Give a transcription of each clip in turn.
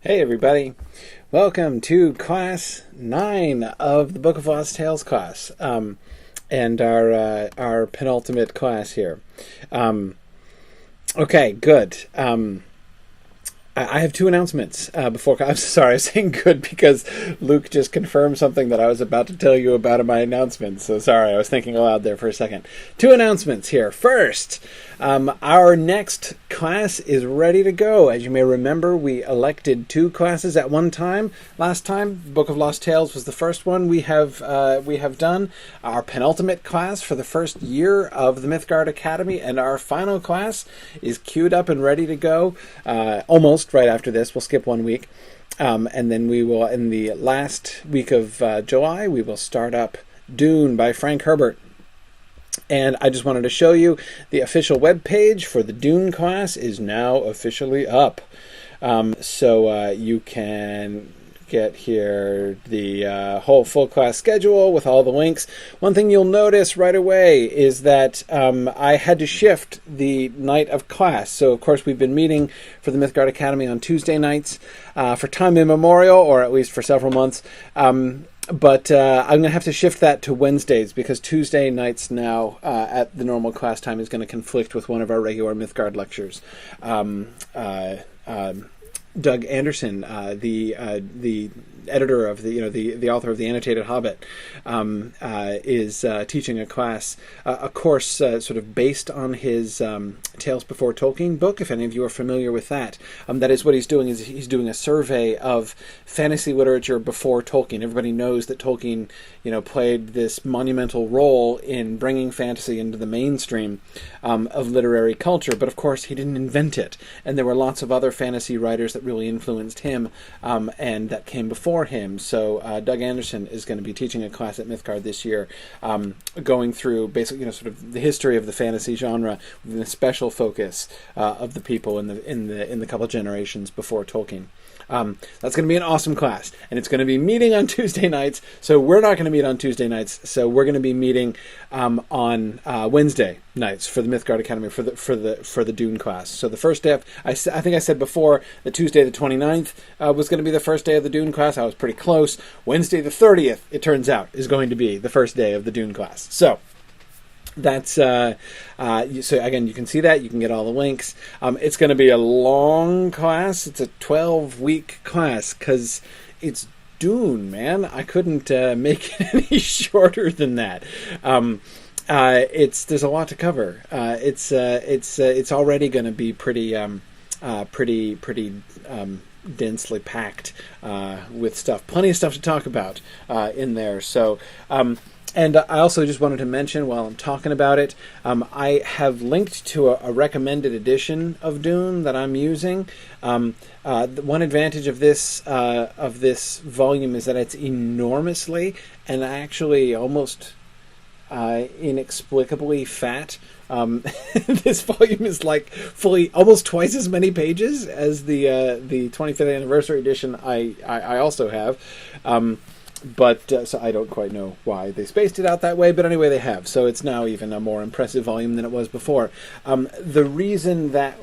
Hey everybody, welcome to class 9 of the Book of Lost Tales class, and our penultimate class here. Okay, good. I have two announcements before. I'm sorry, I was saying good because Luke just confirmed something that I was about to tell you about in my announcements. So sorry, I was thinking aloud there for a second. Two announcements here. First, our next class is ready to go. As you may remember, we elected two classes at one time. Last time, Book of Lost Tales was the first one we have done. Our penultimate class for the first year of the Mythgard Academy, and our final class is queued up and ready to go. Almost right after this. We'll skip 1 week. And then we will, in the last week of July, we will start up Dune by Frank Herbert. And I just wanted to show you the official web page for the Dune class is now officially up. So you can get here the whole full class schedule with all the links. One thing you'll notice right away is that I had to shift the night of class. So, of course, we've been meeting for the Mythgard Academy on Tuesday nights for time immemorial, or at least for several months. But I'm going to have to shift that to Wednesdays because Tuesday nights now at the normal class time is going to conflict with one of our regular Mythgard lectures. Doug Anderson, the editor of the author of the Annotated Hobbit, is teaching a class, a course sort of based on his Tales Before Tolkien book. If any of you are familiar with that, that is what he's doing. Is he's doing a survey of fantasy literature before Tolkien. Everybody knows that Tolkien, played this monumental role in bringing fantasy into the mainstream of literary culture. But of course, he didn't invent it, and there were lots of other fantasy writers that really influenced him, and that came before him. So Doug Anderson is going to be teaching a class at Mythgard this year, going through basically, sort of the history of the fantasy genre with a special focus of the people in the couple generations before Tolkien. That's going to be an awesome class, and it's going to be meeting on Tuesday nights. So we're not going to meet on Tuesday nights. So we're going to be meeting on Wednesday nights for the Mythgard Academy for the Dune class. So the first day, I think I said before that Tuesday the 29th was going to be the first day of the Dune class. I was pretty close. Wednesday the 30th, it turns out, is going to be the first day of the Dune class. So that's so again, you can see that. You can get all the links. It's going to be a long class. It's a 12-week class because it's Dune, man. I couldn't make it any shorter than that. There's a lot to cover. It's already going to be pretty densely packed with stuff. Plenty of stuff to talk about in there. So. And I also just wanted to mention, while I'm talking about it, I have linked to a recommended edition of Dune that I'm using. One advantage of this volume is that it's enormously and actually almost inexplicably fat. This volume is like fully almost twice as many pages as the 25th anniversary edition I also have. But so I don't quite know why they spaced it out that way, but anyway, they have. So it's now even a more impressive volume than it was before. The reason that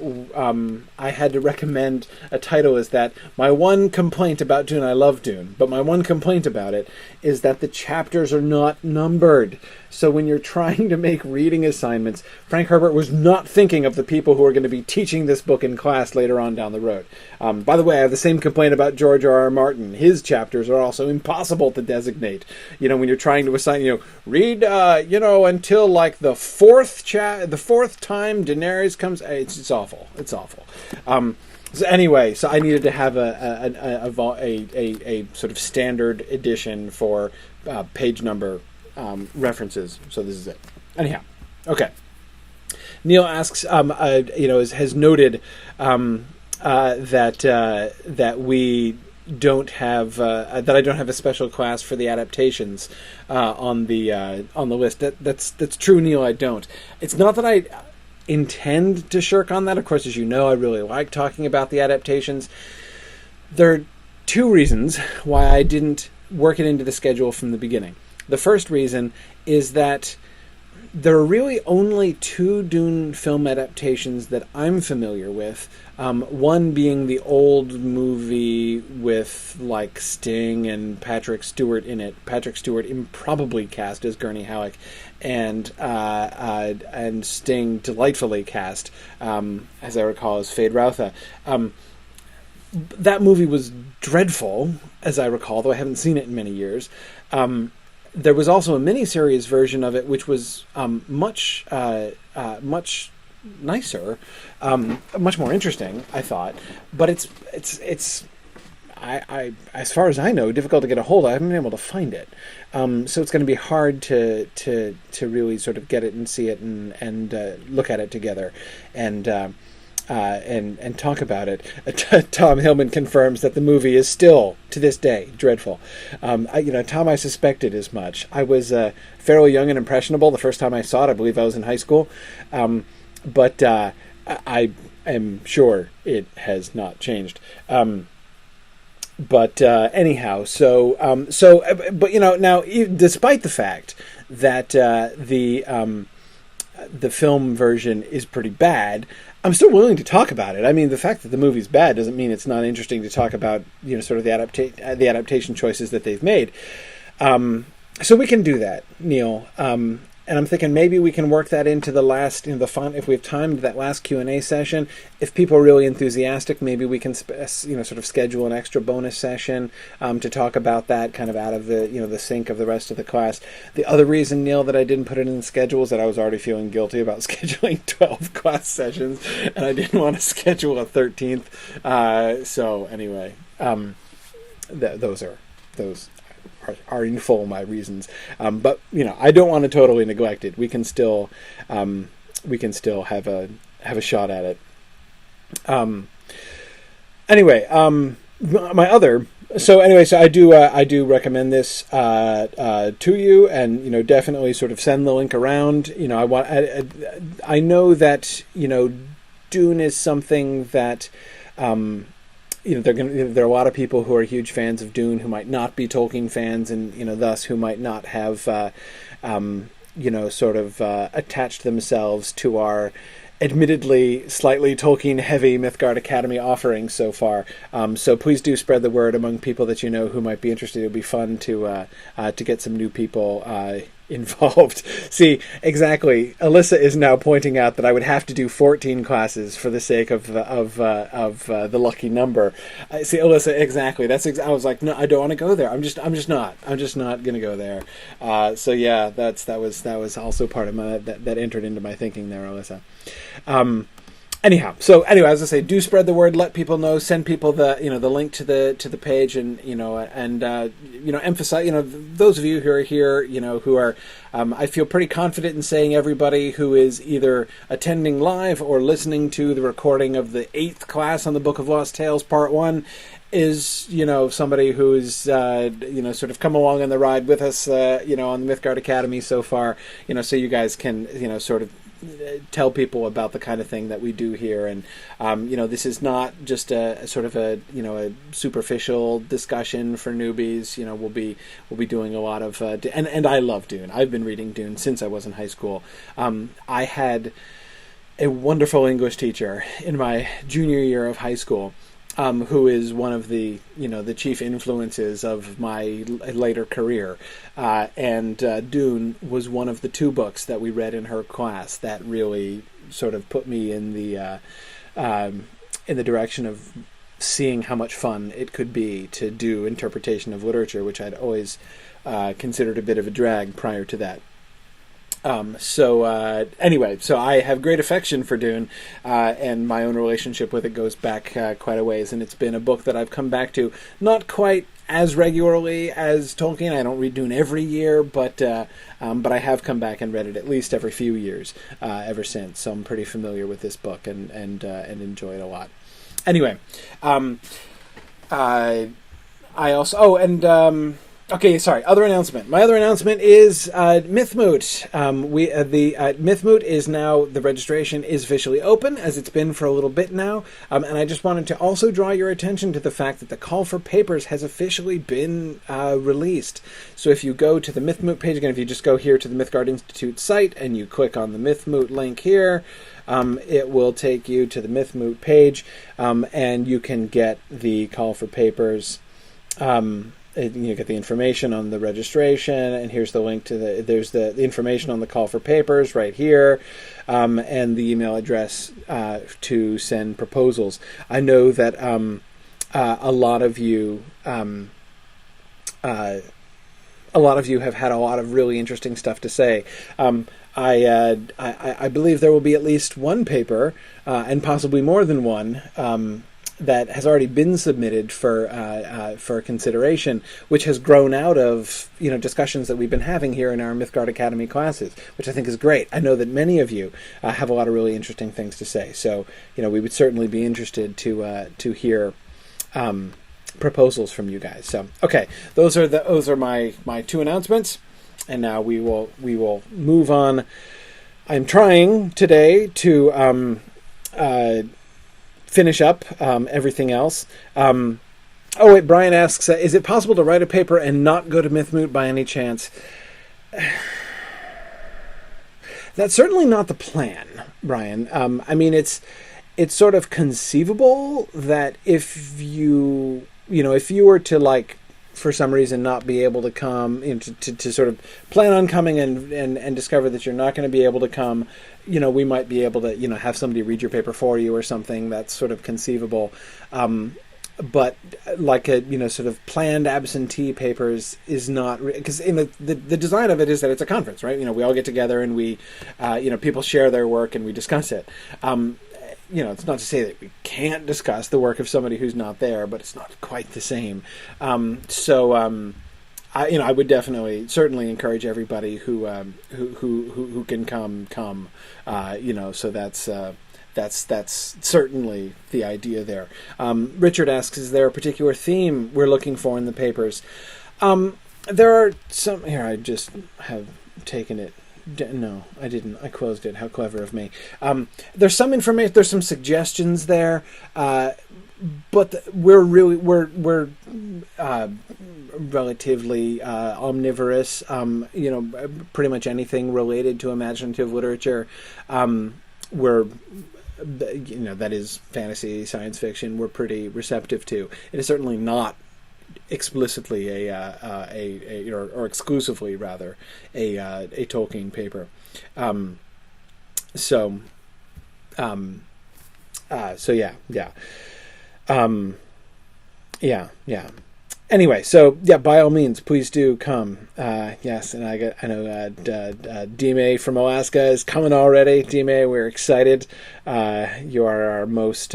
I had to recommend a title is that my one complaint about Dune, I love Dune, but my one complaint about it is that the chapters are not numbered. So when you're trying to make reading assignments, Frank Herbert was not thinking of the people who are going to be teaching this book in class later on down the road. By the way, I have the same complaint about George R.R. Martin. His chapters are also impossible to designate. When you're trying to assign, read, until like the fourth time Daenerys comes. It's awful. It's awful. So anyway, so I needed to have a sort of standard edition for page number references. So this is it. Anyhow, okay. Neil asks, has noted that we don't have that I don't have a special class for the adaptations on the list. That's true, Neil. I don't. It's not that I intend to shirk on that. Of course, as you know, I really like talking about the adaptations. There are two reasons why I didn't work it into the schedule from the beginning. The first reason is that There are really only two Dune film adaptations that I'm familiar with. One being the old movie with like Sting and Patrick Stewart in it. Patrick Stewart improbably cast as Gurney Halleck, and Sting delightfully cast, as I recall, as Fade Routha. That movie was dreadful, as I recall, though I haven't seen it in many years. There was also a miniseries version of it, which was much nicer, much more interesting, I thought. But it's I as far as I know, difficult to get a hold of. I haven't been able to find it, so it's going to be hard to really sort of get it and see it and look at it together, and talk about it. Tom Hillman confirms that the movie is still, to this day, dreadful. Tom, I suspected as much. I was fairly young and impressionable the first time I saw it. I believe I was in high school. But I am sure it has not changed. Anyhow, but now, despite the fact that the film version is pretty bad, I'm still willing to talk about it. I mean, the fact that the movie's bad doesn't mean it's not interesting to talk about, sort of the adaptation choices that they've made. So we can do that, Neil. And I'm thinking maybe we can work that into the last, if we have time, to that last Q&A session. If people are really enthusiastic, maybe we can, sort of schedule an extra bonus session to talk about that, kind of out of the sync of the rest of the class. The other reason, Neil, that I didn't put it in the schedule is that I was already feeling guilty about scheduling 12 class sessions, and I didn't want to schedule a 13th. So anyway, those are in full my reasons, but I don't want to totally neglect it. We can still have a shot at it. So I do recommend this to you, and definitely sort of send the link around. I know that Dune is something that there are a lot of people who are huge fans of Dune who might not be Tolkien fans, and thus who might not have attached themselves to our admittedly slightly Tolkien-heavy Mythgard Academy offerings so far. So please do spread the word among people that who might be interested. It would be fun to get some new people involved. See, exactly. Alyssa is now pointing out that I would have to do 14 classes for the sake of the lucky number. See, Alyssa, exactly. I was like, no, I don't want to go there. I'm just not going to go there. So yeah, that was also part of that entered into my thinking there, Alyssa. Anyhow, as I say, do spread the word. Let people know. Send people the link to the page, and emphasize. Those of you who are here, who are, I feel pretty confident in saying everybody who is either attending live or listening to the recording of the 8th class on the Book of Lost Tales Part 1 is somebody who's sort of come along on the ride with us, on the Mythgard Academy so far. So you guys can sort of tell people about the kind of thing that we do here, and this is not just a sort of a superficial discussion for newbies. We'll be doing a lot of and I love Dune. I've been reading Dune since I was in high school. I had a wonderful English teacher in my junior year of high school, who is one of the the chief influences of my later career, and Dune was one of the 2 books that we read in her class that really sort of put me in the direction of seeing how much fun it could be to do interpretation of literature, which I'd always considered a bit of a drag prior to that. So I have great affection for Dune, and my own relationship with it goes back quite a ways, and it's been a book that I've come back to not quite as regularly as Tolkien. I don't read Dune every year, but I have come back and read it at least every few years ever since. So I'm pretty familiar with this book and enjoy it a lot. Anyway, I also Okay, sorry. Other announcement. My other announcement is Mythmoot. The Mythmoot is now, the registration is officially open, as it's been for a little bit now. And I just wanted to also draw your attention to the fact that the call for papers has officially been released. So if you go to the Mythmoot page, again, if you just go here to the Mythgard Institute site and you click on the Mythmoot link here, it will take you to the Mythmoot page, and you can get the call for papers. You get the information on the registration, and here's the link to there's the information on the call for papers right here, and the email address to send proposals. I know that a lot of you have had a lot of really interesting stuff to say. I believe there will be at least one paper, and possibly more than one, that has already been submitted for consideration, which has grown out of discussions that we've been having here in our Mythgard Academy classes, which I think is great. I know that many of you have a lot of really interesting things to say, so we would certainly be interested to hear proposals from you guys. So okay, those are my two announcements, and now we will move on. I'm trying today to finish up everything else. Oh wait, Brian asks, is it possible to write a paper and not go to Mythmoot by any chance? That's certainly not the plan, Brian. I mean, it's sort of conceivable that if you were to, for some reason not be able to come, to sort of plan on coming and discover that you're not going to be able to come, we might be able to, have somebody read your paper for you or something. That's sort of conceivable. But sort of planned absentee papers is not, because the design of it is that it's a conference, right? We all get together and we, people share their work and we discuss it. It's not to say that we can't discuss the work of somebody who's not there, but it's not quite the same. I would certainly encourage everybody who can come. So that's certainly the idea there. Richard asks, is there a particular theme we're looking for in the papers? There are some here. I just have taken it. No, I didn't. I closed it. How clever of me. There's some information. There's some suggestions there, but we're relatively omnivorous. Pretty much anything related to imaginative literature, that is fantasy, science fiction, we're pretty receptive to. It is certainly not explicitly or exclusively rather a Tolkien paper. Anyway, so yeah, by all means, please do come. Yes, and I know Dime from Alaska is coming already. Dime, we're excited. You are our most.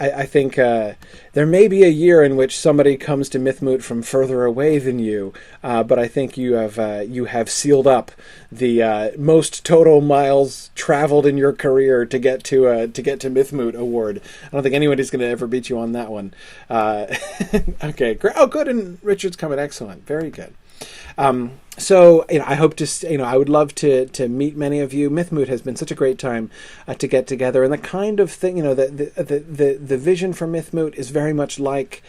I think there may be a year in which somebody comes to Mythmoot from further away than you, but I think you have sealed up the most total miles traveled in your career to get to Mythmoot award. I don't think anybody's going to ever beat you on that one. Okay, great. Oh, good. And Richard's coming. Excellent. Very good. So I hope to, I would love to meet many of you. Mythmoot has been such a great time to get together, and the kind of thing, the vision for Mythmoot is very much like,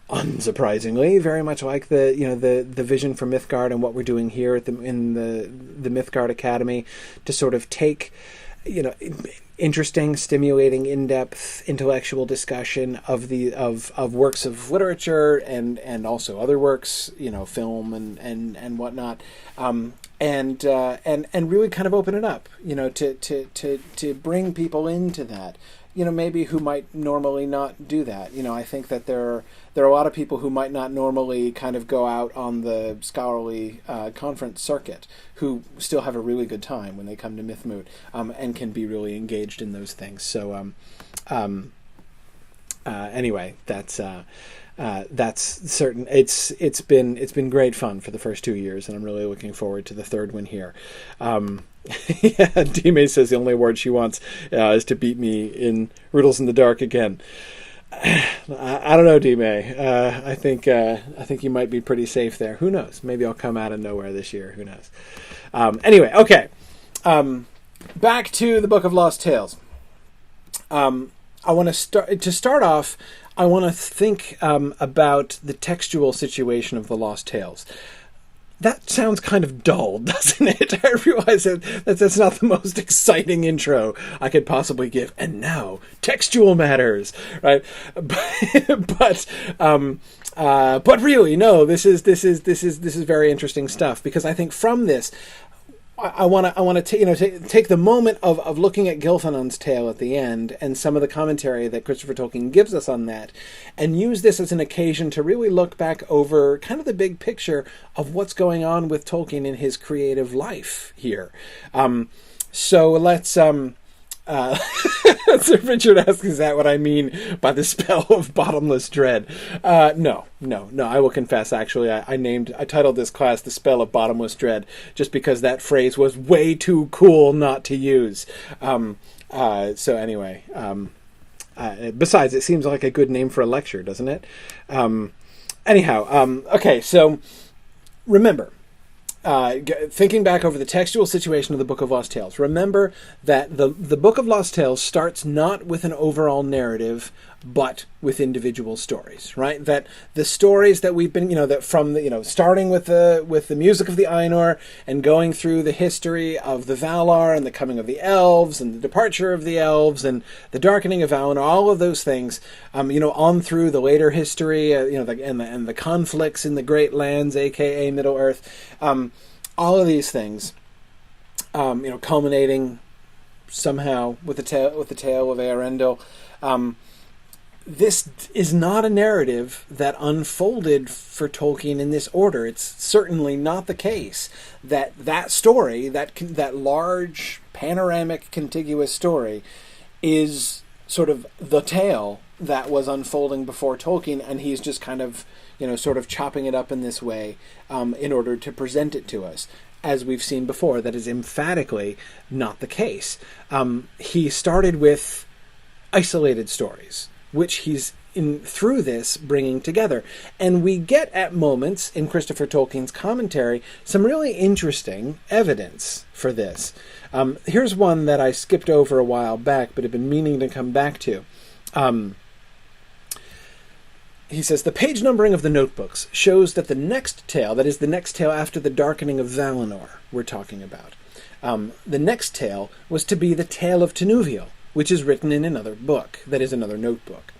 unsurprisingly, very much like the vision for Mythgard and what we're doing here in the Mythgard Academy, to sort of take, interesting, stimulating, in-depth intellectual discussion of works of literature and also other works, film and whatnot, and really kind of open it up, to bring people into that, maybe who might normally not do that. I think that there are a lot of people who might not normally kind of go out on the scholarly conference circuit, who still have a really good time when they come to Mythmoot, and can be really engaged in those things. So anyway, that's certain. It's been great fun for the first 2 years, and I'm really looking forward to the third one here. Yeah, Dime says the only award she wants is to beat me in Riddles in the Dark again. I don't know, D-May. I think you might be pretty safe there. Who knows? Maybe I'll come out of nowhere this year. Who knows? Anyway, okay. Back to the Book of Lost Tales. I want to start off. I want to think about the textual situation of the Lost Tales. That sounds kind of dull, doesn't it? I realize that's not the most exciting intro I could possibly give. And now, textual matters, right? But really, no. This is very interesting stuff, because I think from this, I want to take the moment of looking at Gilthanon's tale at the end and some of the commentary that Christopher Tolkien gives us on that, and use this as an occasion to really look back over kind of the big picture of what's going on with Tolkien in his creative life here. So let's. So Richard asks, is that what I mean by the spell of bottomless dread? No. I will confess, actually, I titled this class The Spell of Bottomless Dread just because that phrase was way too cool not to use. So anyway, besides, it seems like a good name for a lecture, doesn't it? Okay, so remember, thinking back over the textual situation of the Book of Lost Tales, remember that the Book of Lost Tales starts not with an overall narrative, but with individual stories, right? That the stories that we've been, that from the, starting with the music of the Ainur and going through the history of the Valar and the coming of the elves and the departure of the elves and the darkening of Valinor, all of those things, on through the later history, and the conflicts in the Great Lands, aka Middle Earth, all of these things, culminating somehow with the tale of Eärendil. This is not a narrative that unfolded for Tolkien in this order. It's certainly not the case that story, that large, panoramic, contiguous story, is sort of the tale that was unfolding before Tolkien, and he's just kind of, sort of chopping it up in this way in order to present it to us. As we've seen before, that is emphatically not the case. He started with isolated stories, which he's through this bringing together. And we get at moments in Christopher Tolkien's commentary some really interesting evidence for this. Here's one that I skipped over a while back, but have been meaning to come back to. He says, the page numbering of the notebooks shows that the next tale, that is the next tale after the darkening of Valinor we're talking about, the next tale was to be the Tale of Tinuviel, which is written in another book, that is another notebook.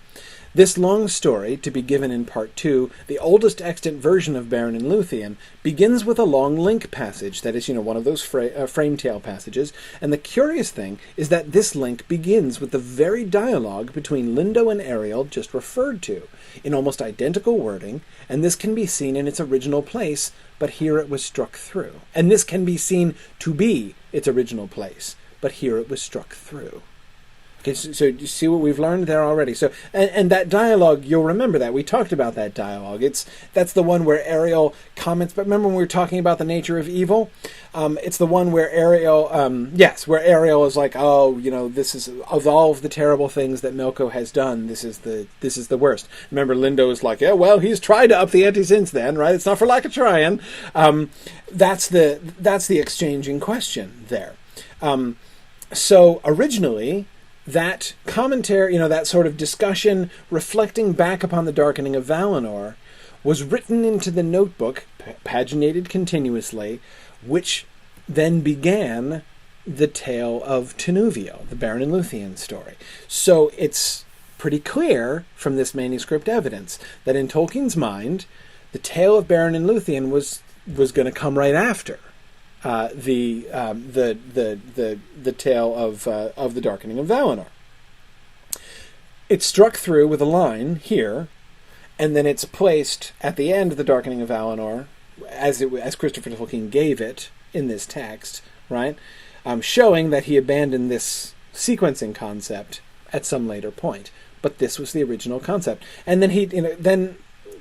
This long story, to be given in Part 2, the oldest extant version of Beren and Luthien, begins with a long link passage, that is, one of those frame tale passages, and the curious thing is that this link begins with the very dialogue between Lindo and Ariel just referred to, in almost identical wording, and this can be seen in its original place, but here it was struck through. And this can be seen to be its original place, but here it was struck through. Okay, so you see what we've learned there already. So, and that dialogue, you'll remember that. We talked about that dialogue. That's the one where Ariel comments, but remember when we were talking about the nature of evil? It's the one where Ariel, where Ariel is like, this is, of all of the terrible things that Melko has done, this is the worst. Remember, Lindo is like, yeah, well, he's tried to up the ante since then, right? It's not for lack of trying. That's the exchange in question there. So originally, that commentary, that sort of discussion reflecting back upon the darkening of Valinor was written into the notebook, paginated continuously, which then began the tale of Tinuviel, the Beren and Luthien story. So it's pretty clear from this manuscript evidence that in Tolkien's mind, the tale of Beren and Luthien was going to come right after the tale of the darkening of Valinor. It's struck through with a line here, and then it's placed at the end of the darkening of Valinor, as Christopher Tolkien gave it in this text, right? Showing that he abandoned this sequencing concept at some later point, but this was the original concept. And then then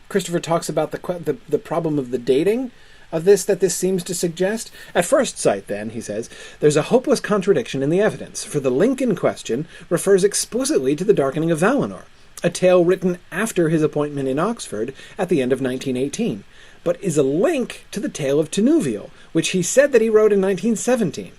Christopher talks about the problem of the dating of this that this seems to suggest. At first sight, then, he says, there's a hopeless contradiction in the evidence, for the link in question refers explicitly to the darkening of Valinor. a tale written after his appointment in Oxford at the end of 1918, but is a link to the Tale of Tinuviel, which he said that he wrote in 1917.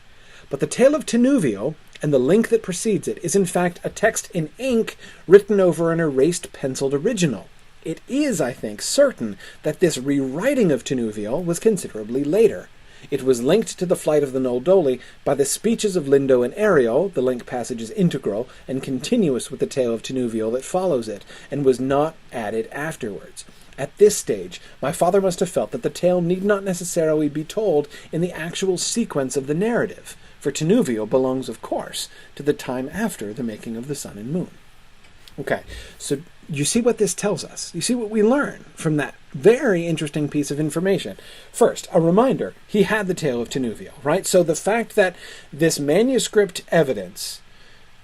But the Tale of Tinuviel and the link that precedes it is in fact a text in ink written over an erased penciled original. It is, I think, certain that this rewriting of Tinuviel was considerably later. It was linked to the flight of the Noldoli by the speeches of Lindo and Ariel. The link passage is integral and continuous with the Tale of Tinuviel that follows it, and was not added afterwards. At this stage, my father must have felt that the tale need not necessarily be told in the actual sequence of the narrative, for Tinuviel belongs, of course, to the time after the making of the sun and moon. Okay, so you see what this tells us. You see what we learn from that very interesting piece of information. First, a reminder, he had the Tale of Tinuviel, right? So the fact that this manuscript evidence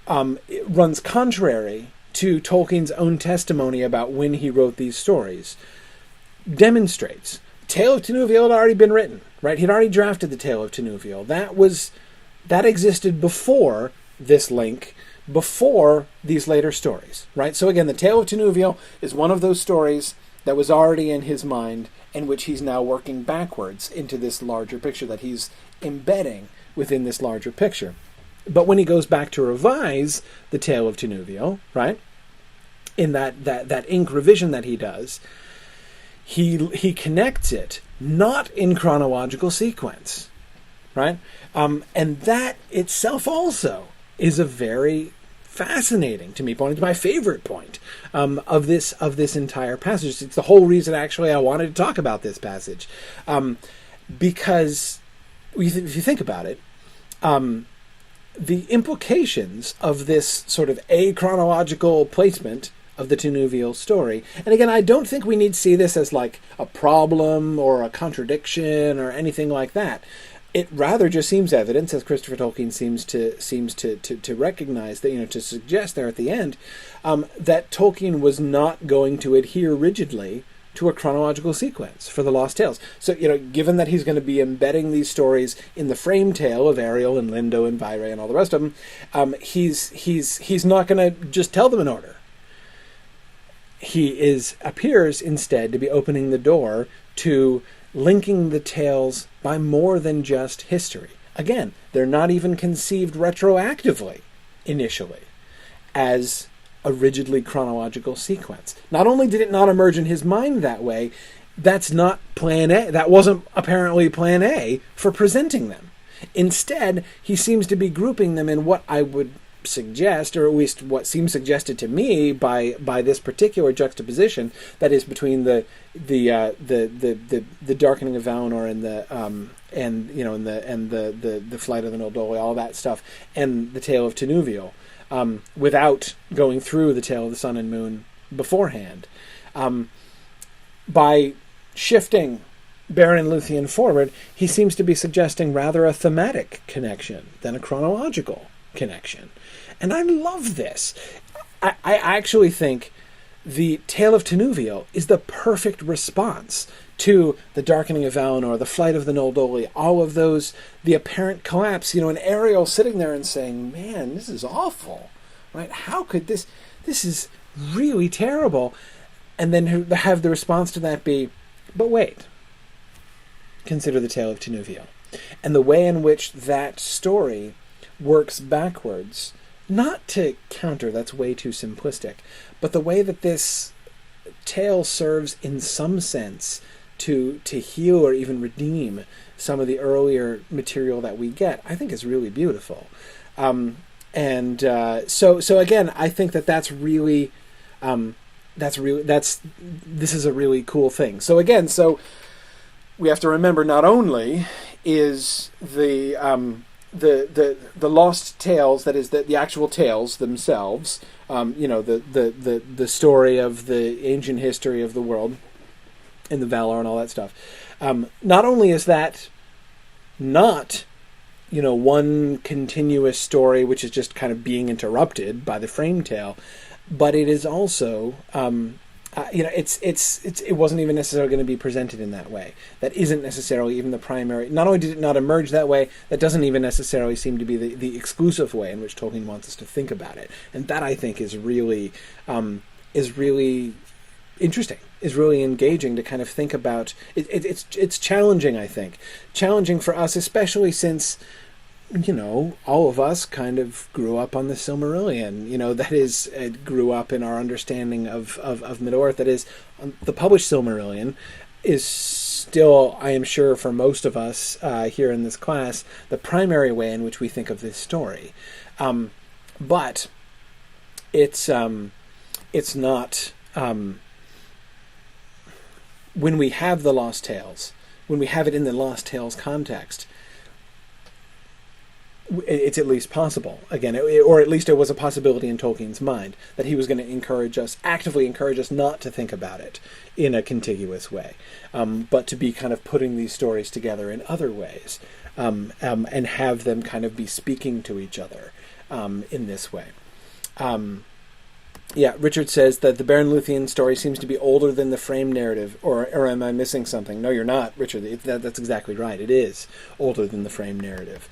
runs contrary to Tolkien's own testimony about when he wrote these stories demonstrates Tale of Tinuviel had already been written, right? He'd already drafted the Tale of Tinuviel. That existed before this link, before these later stories, right? So again, the Tale of Tinuviel is one of those stories that was already in his mind and which he's now working backwards into this larger picture that he's embedding within this larger picture. But when he goes back to revise the Tale of Tinuviel, right, in that ink revision that he does, he connects it not in chronological sequence, right? And that itself also is a very fascinating, to me, point. It's my favorite point of this entire passage. It's the whole reason, actually, I wanted to talk about this passage, because if you think about it, the implications of this sort of achronological placement of the Tinuviel story, and again, I don't think we need to see this as like a problem or a contradiction or anything like that. It rather just seems evidence, as Christopher Tolkien seems to recognize, that, to suggest there at the end, that Tolkien was not going to adhere rigidly to a chronological sequence for the Lost Tales. So, given that he's going to be embedding these stories in the frame tale of Ariel and Lindo and Vaire and all the rest of them, he's not going to just tell them in order. He appears instead to be opening the door to linking the tales by more than just history. Again, they're not even conceived retroactively, initially, as a rigidly chronological sequence. Not only did it not emerge in his mind that way, that's not plan A. That wasn't apparently plan A for presenting them. Instead, he seems to be grouping them in what I would suggest, or at least what seems suggested to me by this particular juxtaposition, that is between the darkening of Valinor and the flight of the Noldoli, all that stuff, and the Tale of Tinuviel, without going through the Tale of the Sun and Moon beforehand. By shifting Beren and Luthien forward, he seems to be suggesting rather a thematic connection than a chronological connection. And I love this. I actually think the Tale of Tinuviel is the perfect response to the darkening of Valinor, the flight of the Noldoli, all of those, the apparent collapse, and Ariel sitting there and saying, man, this is awful, right? How could this is really terrible. And then have the response to that be, but wait, consider the Tale of Tinuviel. And the way in which that story works backwards, not to counter, that's way too simplistic, but the way that this tale serves in some sense to heal or even redeem some of the earlier material that we get, I think is really beautiful. So again, I think this is a really cool thing. So again, we have to remember, not only is the lost tales, that is the actual tales themselves, the story of the ancient history of the world and the Valar and all that stuff. Not only is that not, one continuous story which is just kind of being interrupted by the frame tale, but it is also, it wasn't even necessarily going to be presented in that way. That isn't necessarily even the primary. Not only did it not emerge that way, that doesn't even necessarily seem to be the exclusive way in which Tolkien wants us to think about it. And that, I think, is really is really interesting, is really engaging to kind of think about. It's challenging, I think. Challenging for us, especially since, all of us kind of grew up on the Silmarillion. That is, grew up in our understanding of Middle-earth. That is, the published Silmarillion is still, I am sure, for most of us here in this class, the primary way in which we think of this story. But it's not... when we have the Lost Tales, when we have it in the Lost Tales context, it's at least possible, again, or at least it was a possibility in Tolkien's mind, that he was going to actively encourage us not to think about it in a contiguous way, but to be kind of putting these stories together in other ways, and have them kind of be speaking to each other in this way. Richard says that the Baron Luthien story seems to be older than the frame narrative, or am I missing something? No, you're not, Richard. That's exactly right. It is older than the frame narrative.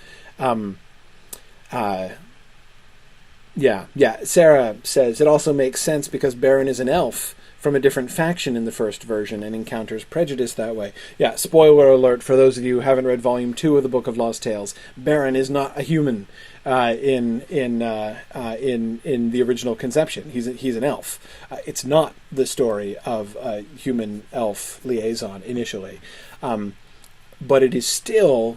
Sarah says it also makes sense because Baron is an elf from a different faction in the first version and encounters prejudice that way. Yeah, spoiler alert for those of you who haven't read Volume 2 of the Book of Lost Tales. Baron is not a human in the original conception. He's an elf. It's not the story of a human-elf liaison initially, but it is still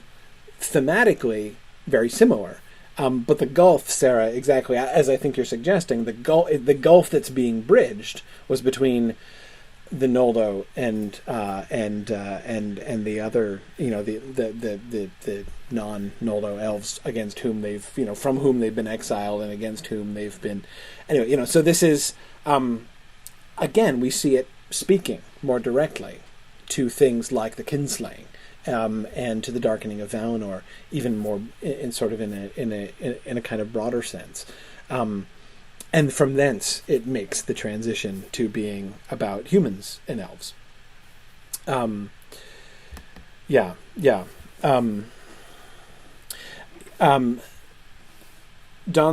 thematically very similar. But the gulf, Sarah, exactly as I think you're suggesting, the gulf that's being bridged was between the Noldo and the other, the non-Noldo elves against whom from whom they've been exiled and against whom they've been, anyway, so this is, again, we see it speaking more directly to things like the kinslaying. And to the darkening of Valinor, even more in a kind of broader sense, and from thence it makes the transition to being about humans and elves. Don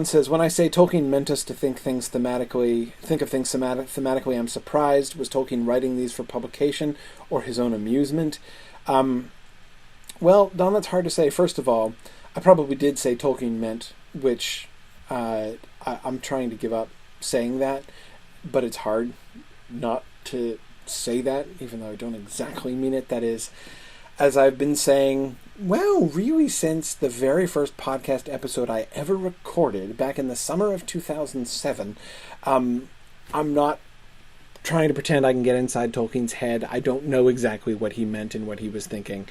says, when I say Tolkien meant us to think of things thematically, I'm surprised. Was Tolkien writing these for publication or his own amusement? Well, Don, that's hard to say. First of all, I probably did say Tolkien meant, which I'm trying to give up saying that, but it's hard not to say that, even though I don't exactly mean it. That is, as I've been saying, well, really since the very first podcast episode I ever recorded back in the summer of 2007, I'm not trying to pretend I can get inside Tolkien's head. I don't know exactly what he meant and what he was thinking.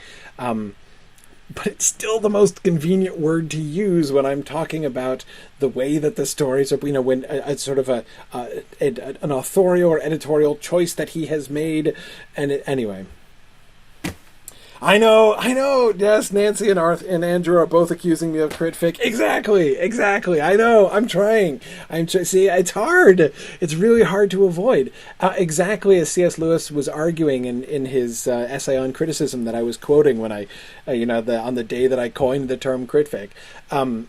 But it's still the most convenient word to use when I'm talking about the way that the stories are, when it's sort of an authorial or editorial choice that he has made. And anyway. I know. Yes, Nancy and Andrew are both accusing me of critfic. Exactly. I know. I'm trying. See, it's hard. It's really hard to avoid. Exactly as C.S. Lewis was arguing in his essay on criticism that I was quoting when I, on the day that I coined the term critfic. The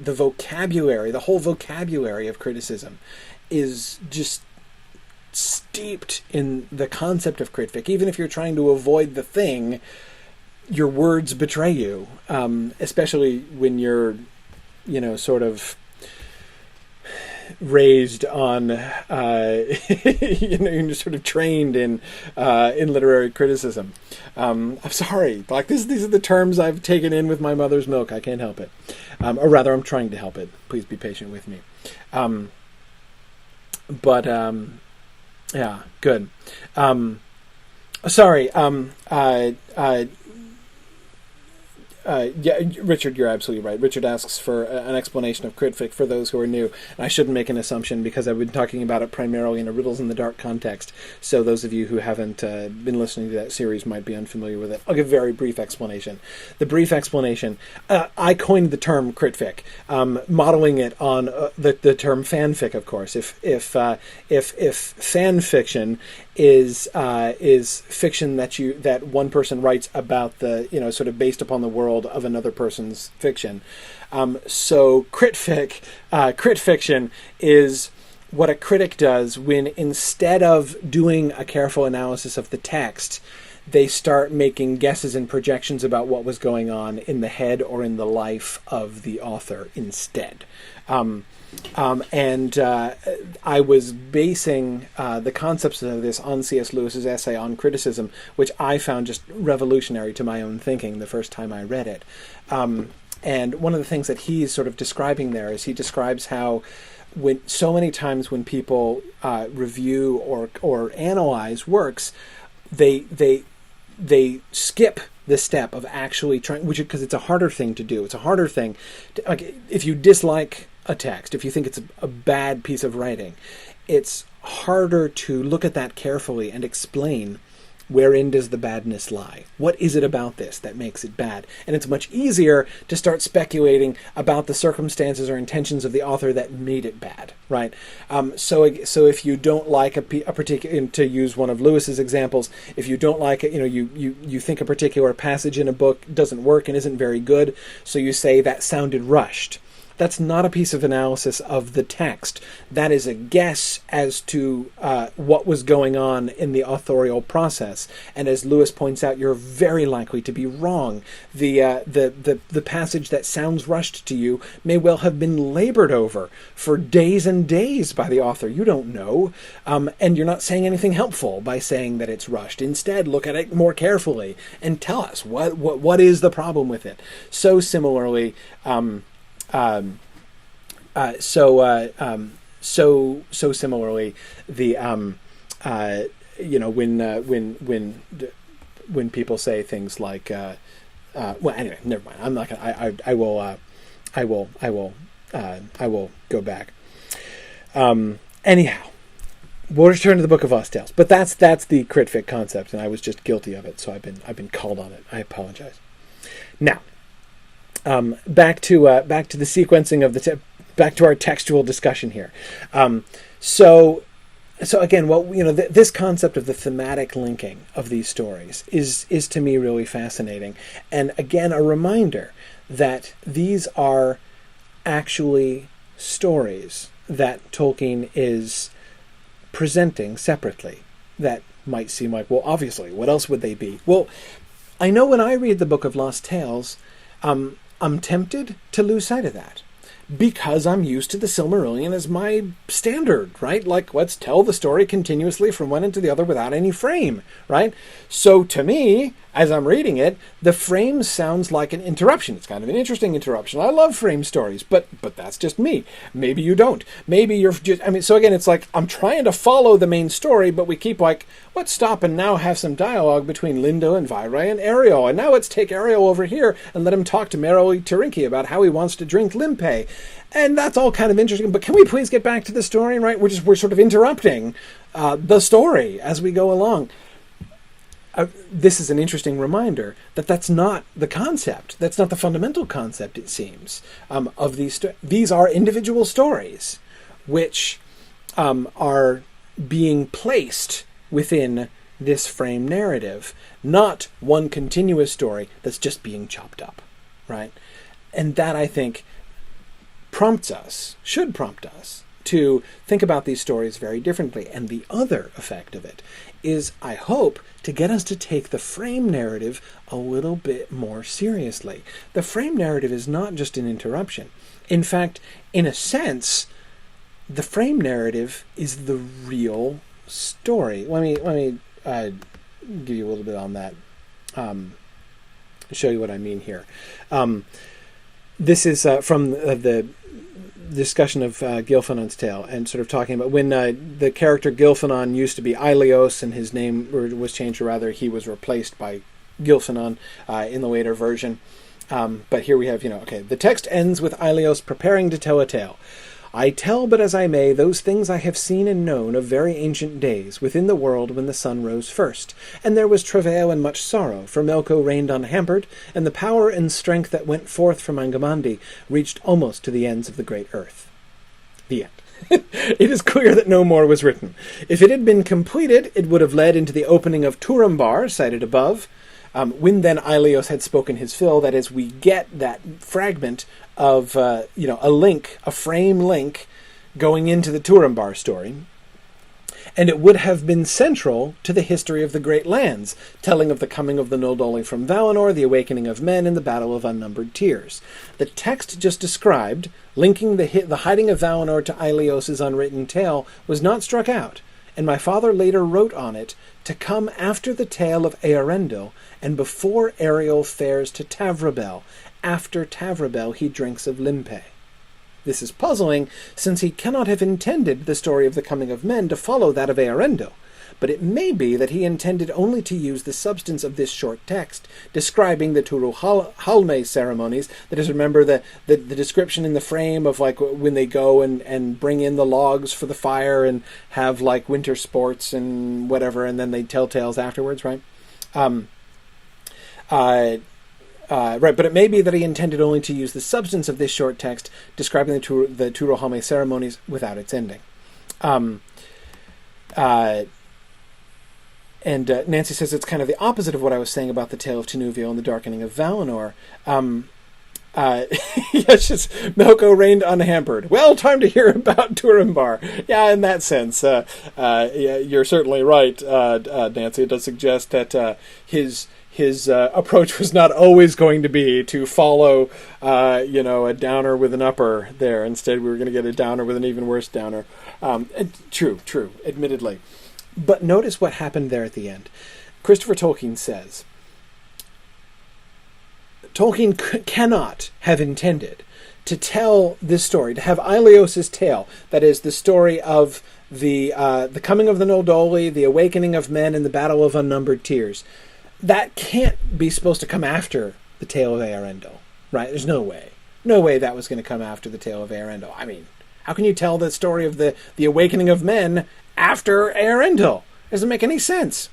vocabulary, the whole vocabulary of criticism, is just steeped in the concept of critfic. Even if you're trying to avoid the thing, your words betray you, especially when you're, sort of raised on, you're sort of trained in literary criticism. I'm sorry, like these are the terms I've taken in with my mother's milk. I can't help it, or rather, I'm trying to help it. Please be patient with me. Yeah, good. Sorry. Richard, you're absolutely right. Richard asks for an explanation of critfic for those who are new. And I shouldn't make an assumption because I've been talking about it primarily in a Riddles in the Dark context. So those of you who haven't been listening to that series might be unfamiliar with it. I'll give a very brief explanation. The brief explanation, I coined the term critfic, modeling it on the term fanfic, of course. If fan fiction is fiction that one person writes about the, sort of based upon the world of another person's fiction. So crit fiction is what a critic does when, instead of doing a careful analysis of the text, they start making guesses and projections about what was going on in the head or in the life of the author instead. I was basing the concepts of this on C.S. Lewis's essay on criticism, which I found just revolutionary to my own thinking the first time I read it. And one of the things that he's sort of describing there is he describes how so many times when people review or analyze works, they skip the step of actually trying, because it's a harder thing to do. It's a harder thing like, if you dislike a text, if you think it's a bad piece of writing, it's harder to look at that carefully and explain wherein does the badness lie. What is it about this that makes it bad? And it's much easier to start speculating about the circumstances or intentions of the author that made it bad, right? So if you don't like a particular, to use one of Lewis's examples, if you don't like it, you think a particular passage in a book doesn't work and isn't very good, so you say that sounded rushed. That's not a piece of analysis of the text. That is a guess as to what was going on in the authorial process. And as Lewis points out, you're very likely to be wrong. The passage that sounds rushed to you may well have been labored over for days and days by the author. You don't know. And you're not saying anything helpful by saying that it's rushed. Instead, look at it more carefully and tell us what is the problem with it. So similarly, similarly, the when people say things like, well, anyway, never mind. I'm not gonna. I will go back. Anyhow, we'll return to the Book of Lost Tales. But that's the crit-fic concept, and I was just guilty of it, so I've been called on it. I apologize. Now. Back to the sequencing of back to our textual discussion here. So again, this concept of the thematic linking of these stories is to me really fascinating, and again a reminder that these are actually stories that Tolkien is presenting separately. That might seem like, well, obviously, what else would they be? Well, I know when I read the Book of Lost Tales, I'm tempted to lose sight of that because I'm used to the Silmarillion as my standard, right? Like, let's tell the story continuously from one end to the other without any frame, right? So to me, as I'm reading it, the frame sounds like an interruption. It's kind of an interesting interruption. I love frame stories, but that's just me. Maybe you don't. Maybe you're just, so again, it's like I'm trying to follow the main story, but we keep like, let's stop and now have some dialogue between Lindo and Viray and Ariel. And now let's take Ariel over here and let him talk to Merrily Tarinki about how he wants to drink Limpe. And that's all kind of interesting, but can we please get back to the story, right? We're sort of interrupting the story as we go along. This is an interesting reminder that that's not the concept. That's not the fundamental concept, it seems, of these. These are individual stories which are being placed within this frame narrative, not one continuous story that's just being chopped up, right? And that, I think, should prompt us to think about these stories very differently. And the other effect of it is, I hope, to get us to take the frame narrative a little bit more seriously. The frame narrative is not just an interruption. In fact, in a sense, the frame narrative is the real story. Let me give you a little bit on that. Show you what I mean here. This is from the discussion of Gilfanon's tale, and sort of talking about when the character Gilfanon used to be Aelios, and his name was changed, or rather he was replaced by Gilfanon in the later version. But here we have, the text ends with Aelios preparing to tell a tale. I tell but as I may those things I have seen and known of very ancient days, within the world when the sun rose first. And there was travail and much sorrow, for Melko reigned unhampered, and the power and strength that went forth from Angamandi reached almost to the ends of the great earth. The It is clear that no more was written. If it had been completed, it would have led into the opening of Turambar, cited above. When then Aelios had spoken his fill, that is, we get that fragment of a link, a frame link, going into the Turambar story. And it would have been central to the history of the Great Lands, telling of the coming of the Noldoli from Valinor, the awakening of men, and the battle of unnumbered tears. The text just described, linking the hiding of Valinor to Aelios' unwritten tale, was not struck out, and my father later wrote on it to come after the tale of Earendil, and before Ariel fares to Tavrabel. After Tavrabel he drinks of Limpe. This is puzzling, since he cannot have intended the story of the coming of men to follow that of Earendil, but it may be that he intended only to use the substance of this short text, describing the Turu Halme ceremonies. That is, remember the description in the frame of like when they go and bring in the logs for the fire and have like winter sports and whatever, and then they tell tales afterwards, right? Right, but it may be that he intended only to use the substance of this short text describing the Turohame ceremonies without its ending. Nancy says it's kind of the opposite of what I was saying about the tale of Tenuvio and the darkening of Valinor. Yes, just Melko reigned unhampered. Well, time to hear about Turambar. Yeah, in that sense, yeah, you're certainly right, Nancy. It does suggest that his approach was not always going to be to follow, a downer with an upper there. Instead, we were going to get a downer with an even worse downer. True, admittedly. But notice what happened there at the end. Christopher Tolkien says, Tolkien cannot have intended to tell this story, to have Aelios' tale, that is, the story of the coming of the Noldoli, the awakening of men, and the battle of unnumbered tears. That can't be supposed to come after the tale of Earendil, right? There's no way. No way that was going to come after the tale of Earendil. I mean, how can you tell the story of the awakening of men after Earendil? It doesn't make any sense.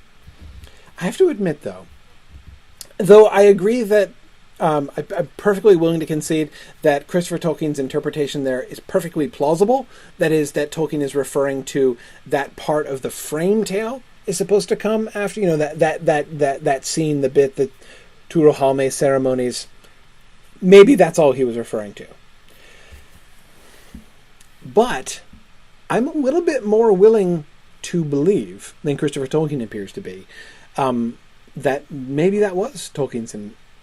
I have to admit, though I agree that I'm perfectly willing to concede that Christopher Tolkien's interpretation there is perfectly plausible. That is, that Tolkien is referring to that part of the frame tale is supposed to come after, that scene, the bit, the Turohalme ceremonies. Maybe that's all he was referring to. But I'm a little bit more willing to believe than Christopher Tolkien appears to be, that maybe that was Tolkien's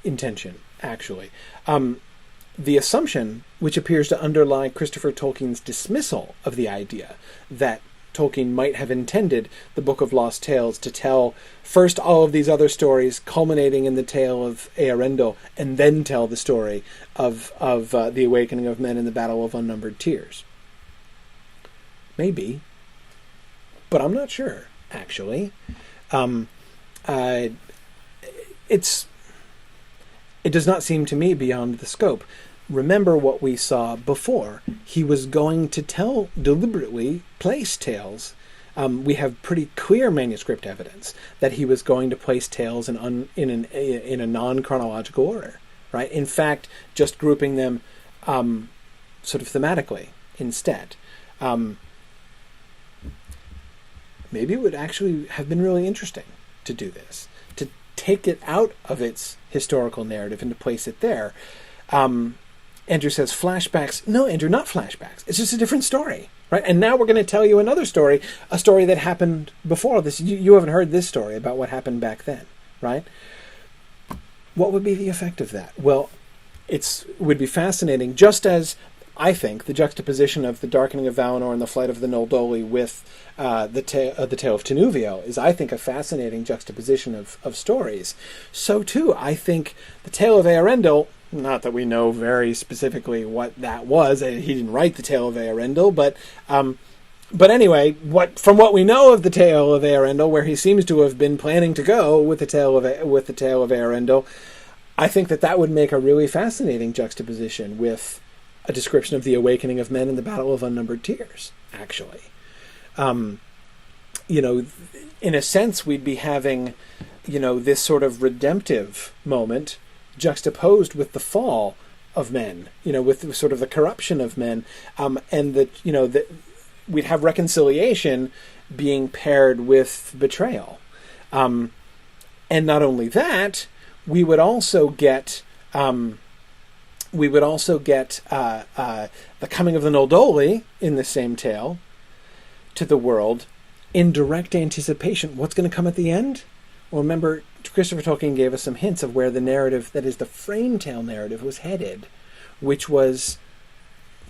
intention, actually. The assumption, which appears to underlie Christopher Tolkien's dismissal of the idea that Tolkien might have intended the Book of Lost Tales to tell first all of these other stories, culminating in the tale of Earendil, and then tell the story of the awakening of men in the battle of unnumbered tears. Maybe, but I'm not sure, actually. It does not seem to me beyond the scope. Remember what we saw before. He was going to deliberately place tales. We have pretty clear manuscript evidence that he was going to place tales in a non-chronological order, right? In fact, just grouping them sort of thematically instead. Maybe it would actually have been really interesting to do this, to take it out of its historical narrative and to place it there. Andrew says flashbacks. No, Andrew, not flashbacks. It's just a different story, right? And now we're going to tell you another story, a story that happened before this. You haven't heard this story about what happened back then, right? What would be the effect of that? Well, it would be fascinating, just as I think the juxtaposition of the darkening of Valinor and the flight of the Noldoli with the tale of Tenuvio is, I think, a fascinating juxtaposition of stories. So, too, I think the tale of Earendil, not that we know very specifically what that was. He didn't write the tale of Earendil, but anyway, from what we know of the tale of Earendil, where he seems to have been planning to go with the tale of Earendil, I think that would make a really fascinating juxtaposition with a description of the awakening of men in the battle of unnumbered tears. Actually, in a sense, we'd be having, this sort of redemptive moment juxtaposed with the fall of men, with sort of the corruption of men, and we'd have reconciliation being paired with betrayal. And not only that, we would also get the coming of the Noldoli in the same tale to the world in direct anticipation. What's going to come at the end? Well, remember, Christopher Tolkien gave us some hints of where the narrative, that is the frame tale narrative, was headed, which was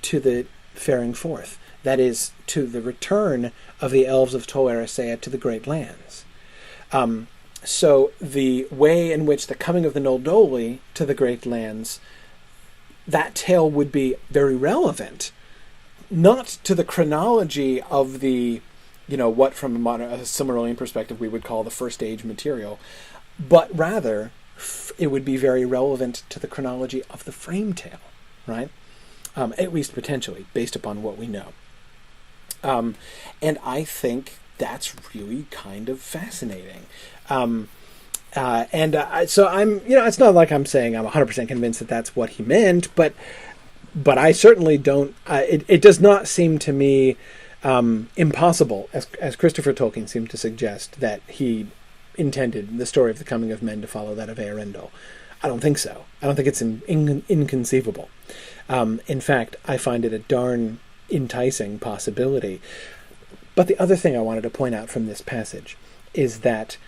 to the faring forth. That is, to the return of the elves of Tol Eressëa to the Great Lands. So the way in which the coming of the Noldoli to the Great Lands, that tale would be very relevant, not to the chronology of the, what from a Silmarillion perspective we would call the First Age material, but rather it would be very relevant to the chronology of the frame tale, right? At least potentially, based upon what we know. And I think that's really kind of fascinating. So I'm, it's not like I'm saying I'm 100% convinced that that's what he meant, but I certainly don't, it does not seem to me impossible, as Christopher Tolkien seemed to suggest, that he intended the story of the coming of men to follow that of Eärendil. I don't think so. I don't think it's inconceivable. In fact, I find it a darn enticing possibility. But the other thing I wanted to point out from this passage is that,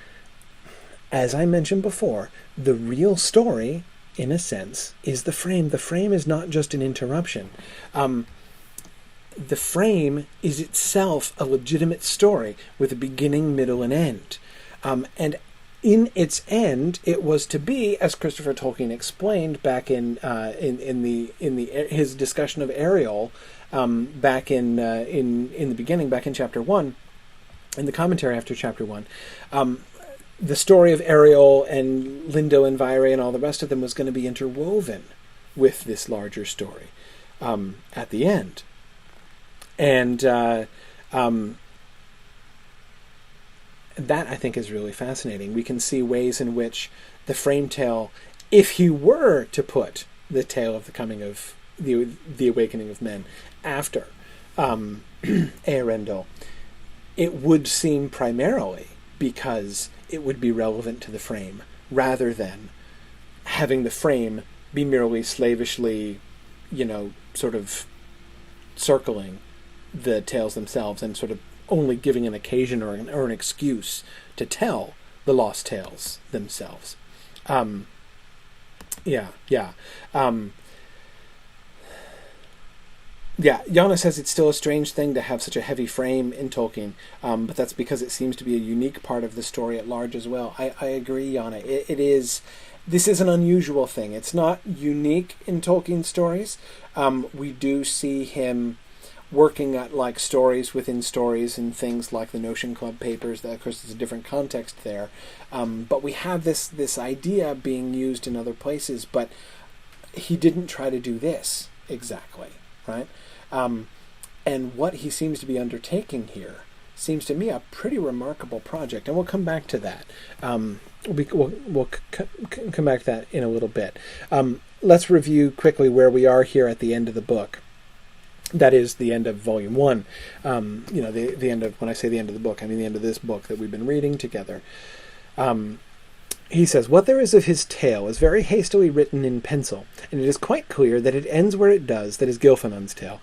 as I mentioned before, the real story, in a sense, is the frame. The frame is not just an interruption. The frame is itself a legitimate story with a beginning, middle, and end. And in its end, it was to be, as Christopher Tolkien explained back in his discussion of Ariel, back in the beginning, back in chapter 1, in the commentary after chapter 1, the story of Ariel and Lindo and Vaire and all the rest of them was going to be interwoven with this larger story at the end. And that, I think, is really fascinating. We can see ways in which the frame tale, if he were to put the tale of the coming of the awakening of men after Eärendil, it would seem primarily because it would be relevant to the frame, rather than having the frame be merely slavishly, sort of circling the tales themselves and sort of only giving an occasion or an excuse to tell the lost tales themselves. Yana says it's still a strange thing to have such a heavy frame in Tolkien, but that's because it seems to be a unique part of the story at large as well. I agree, Yana. It is. This is an unusual thing. It's not unique in Tolkien stories. We do see him working at stories within stories and things like the Notion Club papers. That, of course, is a different context there. But we have this idea being used in other places, but he didn't try to do this exactly, right? And what he seems to be undertaking here seems to me a pretty remarkable project, and we'll come back to that. We'll come back to that in a little bit. Let's review quickly where we are here at the end of the book. That is the end of Volume 1. The end of, when I say the end of the book, I mean the end of this book that we've been reading together. He says, "What there is of his tale is very hastily written in pencil, and it is quite clear that it ends where it does, that is Gilfanon's tale,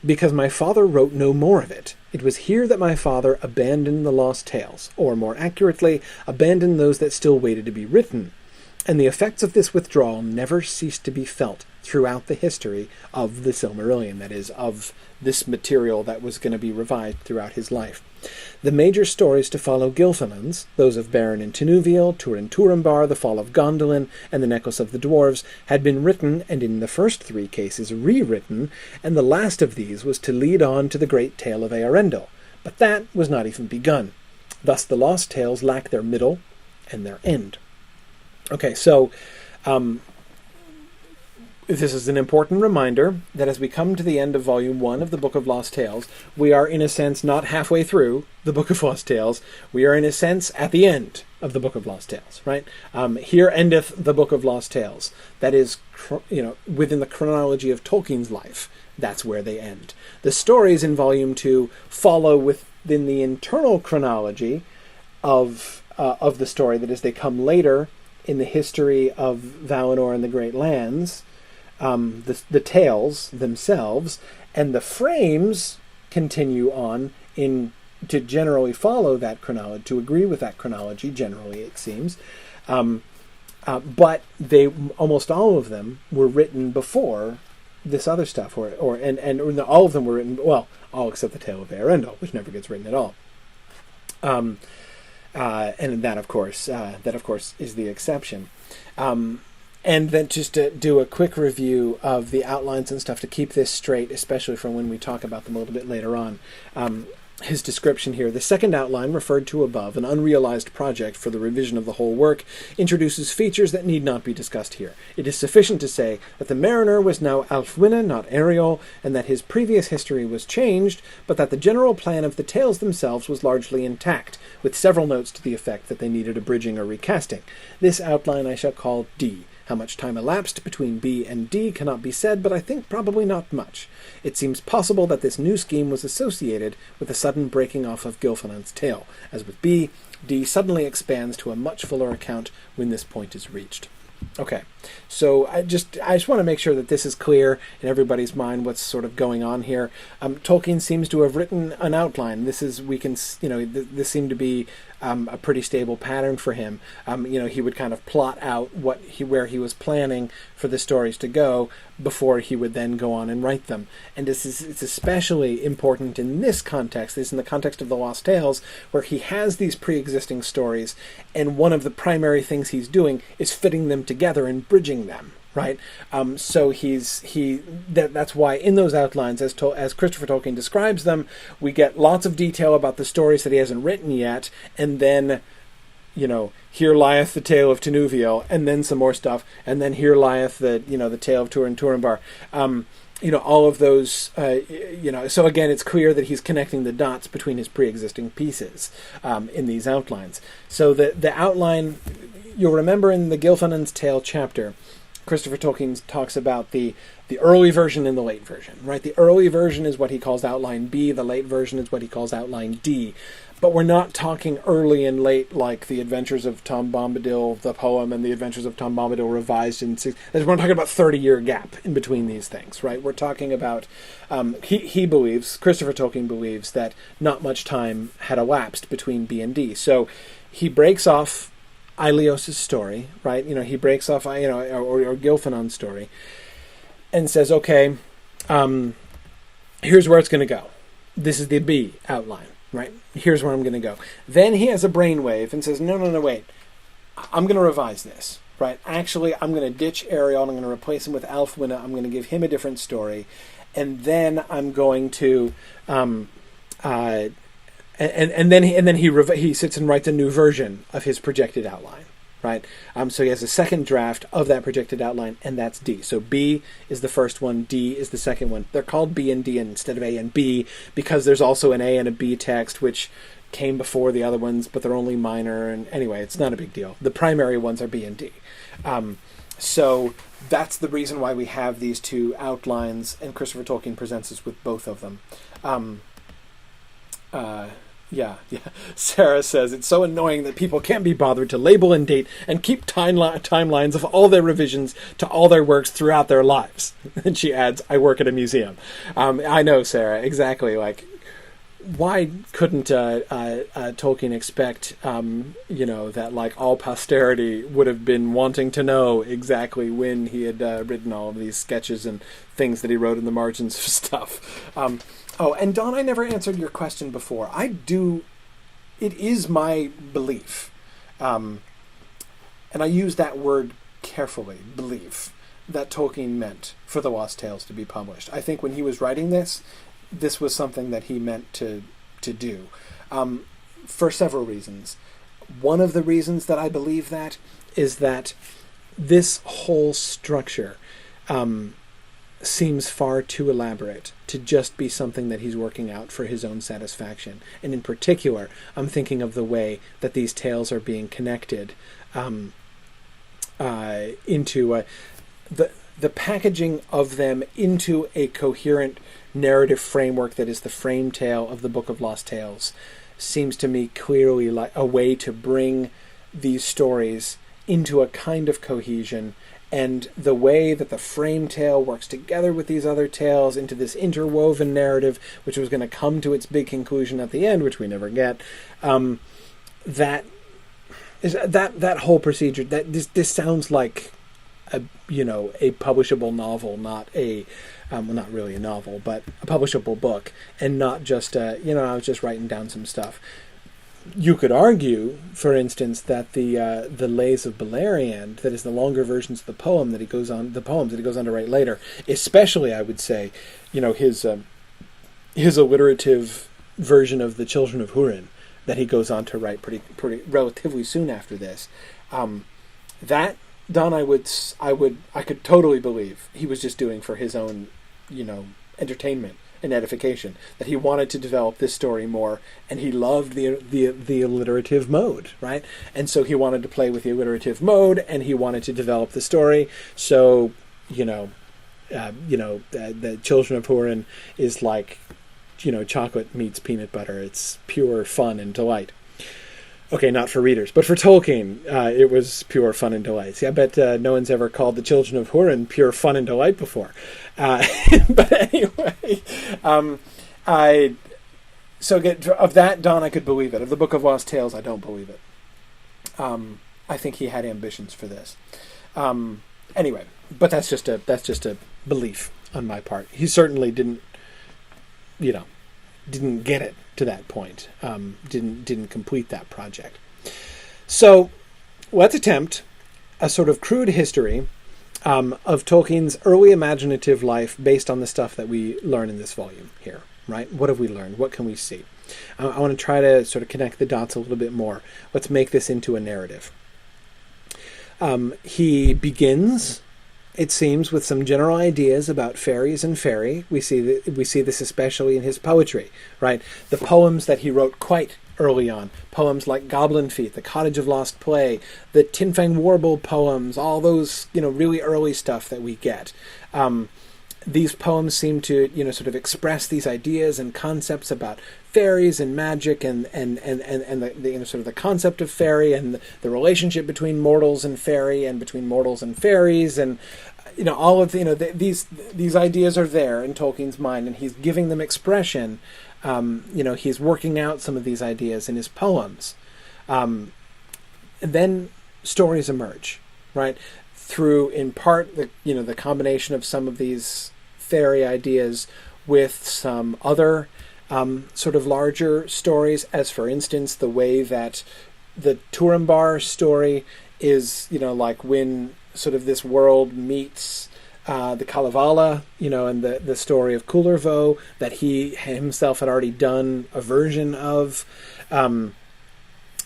because my father wrote no more of it. It was here that my father abandoned the lost tales, or more accurately, abandoned those that still waited to be written, and the effects of this withdrawal never ceased to be felt throughout the history of the Silmarillion, that is, of this material that was going to be revived throughout his life. The major stories to follow Gilfanon's, those of Beren and Tinuviel, Turin Turambar, the fall of Gondolin, and the necklace of the dwarves, had been written, and in the first 3 cases rewritten, and the last of these was to lead on to the great tale of Eärendil, but that was not even begun. Thus the lost tales lack their middle and their end." Okay, so This is an important reminder that as we come to the end of Volume 1 of the Book of Lost Tales, we are in a sense not halfway through the Book of Lost Tales. We are in a sense at the end of the Book of Lost Tales, right? Here endeth the Book of Lost Tales. That is, within the chronology of Tolkien's life, that's where they end. The stories in Volume 2 follow within the internal chronology of the story. That is, they come later in the history of Valinor and the Great Lands, the tales themselves, and the frames continue on to generally follow that chronology, to agree with that chronology, generally it seems. But they, almost all of them, were written before this other stuff, and all of them were written, well, all except the Tale of Eärendil, which never gets written at all. And that, of course, is the exception. And then just to do a quick review of the outlines and stuff to keep this straight, especially from when we talk about them a little bit later on. His description here: the second outline referred to above, an unrealized project for the revision of the whole work, introduces features that need not be discussed here. It is sufficient to say that the mariner was now Ælfwine, not Ariel, and that his previous history was changed, but that the general plan of the tales themselves was largely intact, with several notes to the effect that they needed abridging or recasting. This outline I shall call D. How much time elapsed between B and D cannot be said, but I think probably not much. It seems possible that this new scheme was associated with the sudden breaking off of Gilfanan's tale. As with B, D suddenly expands to a much fuller account when this point is reached. Okay, so I just want to make sure that this is clear in everybody's mind what's sort of going on here. Tolkien seems to have written an outline. This seemed to be a pretty stable pattern for him. He would kind of plot out where he was planning for the stories to go before he would then go on and write them. And it's especially important in this context. This is in the context of the Lost Tales, where he has these pre-existing stories, and one of the primary things he's doing is fitting them together and bridging them. Right, so that's why in those outlines, as Christopher Tolkien describes them, we get lots of detail about the stories that he hasn't written yet, and then, here lieth the tale of Tinuviel, and then some more stuff, and then here lieth the tale of Turin Turambar. All of those, so again, it's clear that he's connecting the dots between his pre-existing pieces in these outlines. So the outline, you'll remember in the Gilfanan's Tale chapter, Christopher Tolkien talks about the early version and the late version, right? The early version is what he calls outline B, the late version is what he calls outline D. But we're not talking early and late like The Adventures of Tom Bombadil, the poem, and The Adventures of Tom Bombadil revised in we're talking about 30-year gap in between these things, right? We're talking about, he believes, Christopher Tolkien believes, that not much time had elapsed between B and D. So he breaks off Aelios' story, right? He breaks off, or Gilfanan's story, and says, okay, here's where it's going to go. This is the B outline, right? Here's where I'm going to go. Then he has a brainwave and says, no, wait. I'm going to revise this, right? Actually, I'm going to ditch Ariel, and I'm going to replace him with Ælfwine. I'm going to give him a different story. And then I'm going to... And then he sits and writes a new version of his projected outline, right? So he has a second draft of that projected outline, and that's D. So B is the first one, D is the second one. They're called B and D instead of A and B because there's also an A and a B text which came before the other ones, but they're only minor. And anyway, it's not a big deal. The primary ones are B and D. So that's the reason why we have these two outlines, and Christopher Tolkien presents us with both of them. Yeah. Sarah says, it's so annoying that people can't be bothered to label and date and keep timelines of all their revisions to all their works throughout their lives. And she adds, I work at a museum. I know, Sarah, exactly. Like, why couldn't Tolkien expect, that like all posterity would have been wanting to know exactly when he had written all of these sketches and things that he wrote in the margins of stuff. Oh, and Don, I never answered your question before. It is my belief, and I use that word carefully, belief, that Tolkien meant for the Lost Tales to be published. I think when he was writing this was something that he meant to do, for several reasons. One of the reasons that I believe that is that this whole structure seems far too elaborate to just be something that he's working out for his own satisfaction. And in particular, I'm thinking of the way that these tales are being connected into the packaging of them into a coherent narrative framework that is the frame tale of the Book of Lost Tales seems to me clearly like a way to bring these stories into a kind of cohesion, and the way that the frame tale works together with these other tales into this interwoven narrative, which was going to come to its big conclusion at the end, which we never get. That whole procedure. That this sounds like a publishable novel, not a well, not really a novel, but a publishable book, and not just I was just writing down some stuff. You could argue, for instance, that the Lays of Beleriand, that is the longer versions of the poems that he goes on to write later, especially I would say, his alliterative version of the Children of Húrin that he goes on to write pretty relatively soon after this. That Don, I could totally believe he was just doing for his own, entertainment and edification, that he wanted to develop this story more, and he loved the alliterative mode, right? And so he wanted to play with the alliterative mode, and he wanted to develop the story. So, the Children of Húrin is like, chocolate meets peanut butter. It's pure fun and delight. Okay, not for readers, but for Tolkien, it was pure fun and delight. See, I bet no one's ever called the Children of Húrin pure fun and delight before. But anyway, of that, Don, I could believe it. Of the Book of Lost Tales, I don't believe it. I think he had ambitions for this. Anyway, but that's just a belief on my part. He certainly didn't get it to that point, didn't complete that project. So let's attempt a sort of crude history of Tolkien's early imaginative life based on the stuff that we learn in this volume here, right? What have we learned? What can we see? I want to try to sort of connect the dots a little bit more. Let's make this into a narrative. He begins, it seems, with some general ideas about fairies and faerie. We see this especially in his poetry, right? The poems that he wrote quite early on, poems like Goblin Feet, The Cottage of Lost Play, the Tinfang Warble poems, all those really early stuff that we get. These poems seem to sort of express these ideas and concepts about fairies and magic and the sort of the concept of fairy and the relationship between mortals and fairy and between mortals and fairies, and all of these ideas are there in Tolkien's mind, and he's giving them expression. He's working out some of these ideas in his poems. And then stories emerge, right? Through, in part, the combination of some of these fairy ideas with some other sort of larger stories, as for instance, the way that the Turambar story is, like when sort of this world meets the Kalevala, and the story of Kullervo that he himself had already done a version of.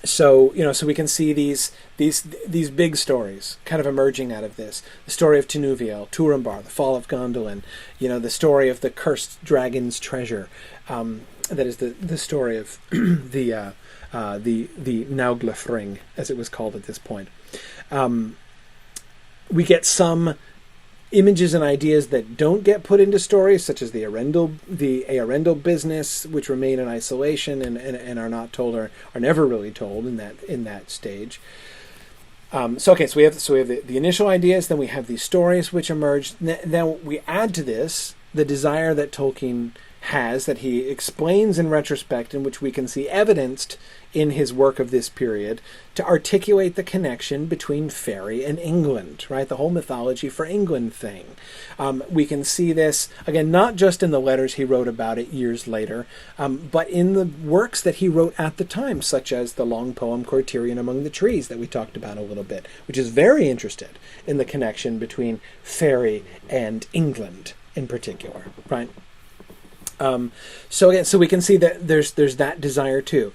So we can see these big stories kind of emerging out of this. The story of Tinuviel, Turambar, the fall of Gondolin, the story of the cursed dragon's treasure. That is the story of the Nauglafring, as it was called at this point. We get some images and ideas that don't get put into stories, such as the Earendel business, which remain in isolation and are not told or are never really told in that stage. So we have the initial ideas, then we have these stories which emerge. Then we add to this the desire that Tolkien has, that he explains in retrospect, in which we can see evidenced in his work of this period, to articulate the connection between fairy and England, right? The whole mythology for England thing. We can see this, again, not just in the letters he wrote about it years later, but in the works that he wrote at the time, such as the long poem Cortirion Among the Trees that we talked about a little bit, which is very interested in the connection between fairy and England in particular, right? So we can see that there's that desire too.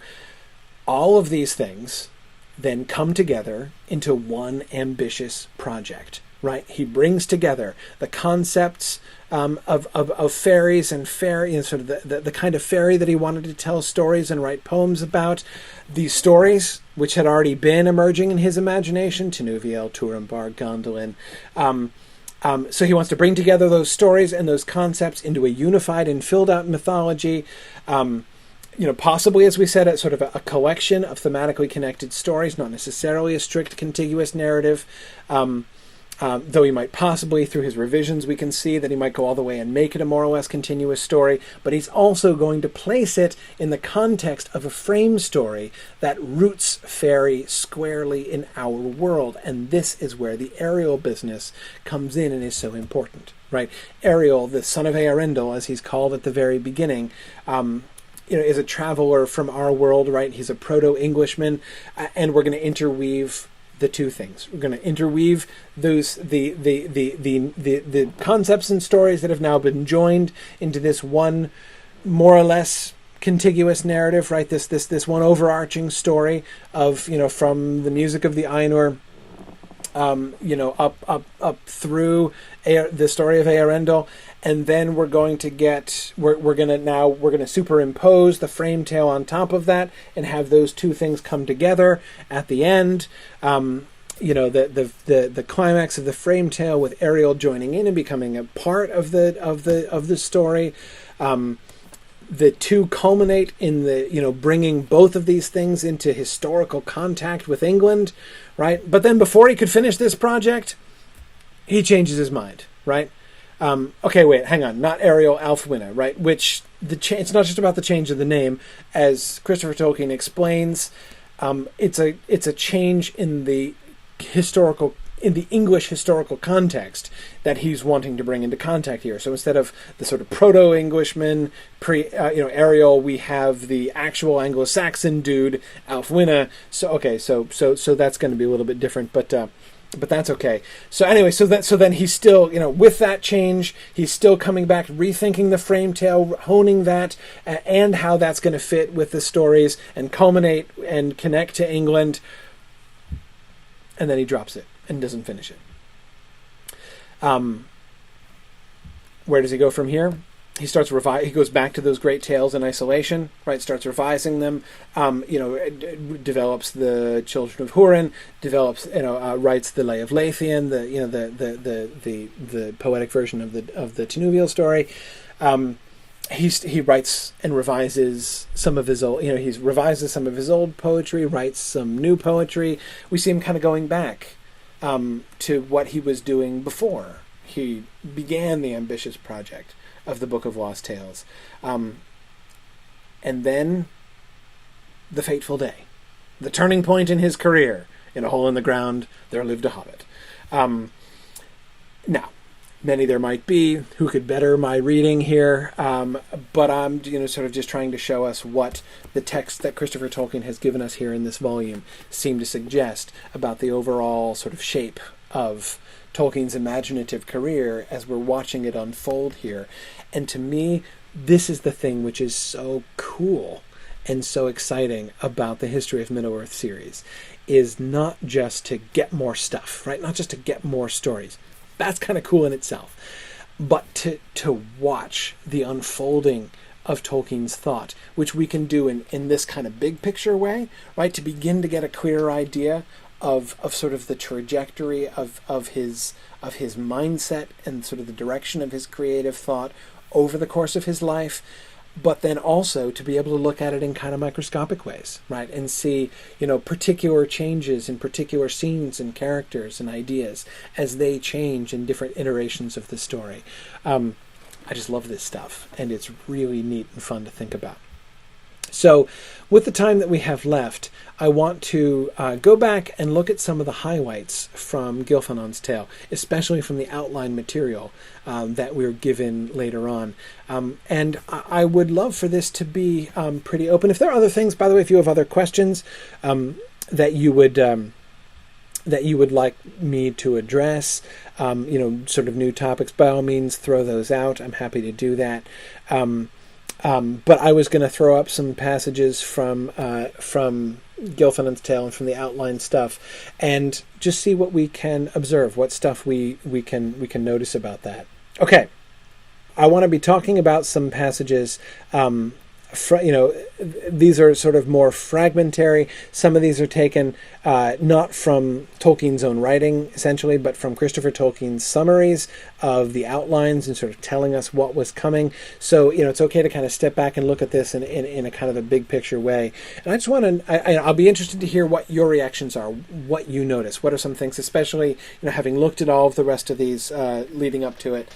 All of these things then come together into one ambitious project, right? He brings together the concepts of fairies and fairy, sort of the kind of fairy that he wanted to tell stories and write poems about. These stories, which had already been emerging in his imagination, Tinuviel, Turambar, Gondolin. So he wants to bring together those stories and those concepts into a unified and filled out mythology. Possibly, as we said, sort of a collection of thematically connected stories, not necessarily a strict contiguous narrative. Though he might possibly, through his revisions, we can see that he might go all the way and make it a more or less continuous story, but he's also going to place it in the context of a frame story that roots fairy squarely in our world, and this is where the Ariel business comes in and is so important, right? Ariel, the son of Earendel, as he's called at the very beginning, is a traveler from our world, right? He's a proto-Englishman, and we're going to interweave the two things. We're going to interweave those the concepts and stories that have now been joined into this one more or less contiguous narrative, right? This one overarching story of, from the music of the Ainur, up through the story of Earendel, and then we're going to superimpose the frame tale on top of that and have those two things come together at the end. The climax of the frame tale with Ariel joining in and becoming a part of the story. The two culminate in the bringing both of these things into historical contact with England, right? But then before he could finish this project, he changes his mind, right? Okay, wait, hang on. Not Ariel, Alfwine, right? Which it's not just about the change of the name, as Christopher Tolkien explains. It's a change in the English historical context that he's wanting to bring into contact here. So instead of the sort of proto-Englishman, Ariel, we have the actual Anglo-Saxon dude, Alfwine. So that's going to be a little bit different, but that's okay. So anyway, so then he's still, with that change, he's still coming back, rethinking the frame tale, honing that, and how that's going to fit with the stories and culminate and connect to England. And then he drops it and doesn't finish it. Where does he go from here? He starts he goes back to those great tales in isolation, right? Starts revising them. Develops the Children of Húrin. Writes the Lay of Leithian, the poetic version of the Tinuviel story. He writes and revises some of his old. He revises some of his old poetry, writes some new poetry. We see him kind of going back to what he was doing before he began the ambitious project of the Book of Lost Tales. And then the fateful day, the turning point in his career. In a hole in the ground, there lived a hobbit. Now, many there might be who could better my reading here, but I'm sort of just trying to show us what the text that Christopher Tolkien has given us here in this volume seem to suggest about the overall sort of shape of Tolkien's imaginative career as we're watching it unfold here. And to me, this is the thing which is so cool and so exciting about the History of Middle-earth series, is not just to get more stuff, right? Not just to get more stories. That's kind of cool in itself. But to watch the unfolding of Tolkien's thought, which we can do in this kind of big picture way, right? To begin to get a clearer idea of sort of the trajectory of his mindset and sort of the direction of his creative thought over the course of his life, but then also to be able to look at it in kind of microscopic ways, right? And see, particular changes in particular scenes and characters and ideas as they change in different iterations of the story. I just love this stuff, and it's really neat and fun to think about. So with the time that we have left, I want to go back and look at some of the highlights from Gilthanon's Tale, especially from the outline material that we're given later on. And I would love for this to be pretty open. If there are other things, by the way, if you have other questions that you would like me to address, sort of new topics, by all means, throw those out. I'm happy to do that. But I was going to throw up some passages from Gilfillan's Tale and from the outline stuff, and just see what we can observe, what stuff we can notice about that. Okay, I want to be talking about some passages. These are sort of more fragmentary. Some of these are taken not from Tolkien's own writing, essentially, but from Christopher Tolkien's summaries of the outlines and sort of telling us what was coming. So, it's okay to kind of step back and look at this in a kind of a big picture way. And I just want to, I'll be interested to hear what your reactions are, what you notice. What are some things, especially, having looked at all of the rest of these leading up to it,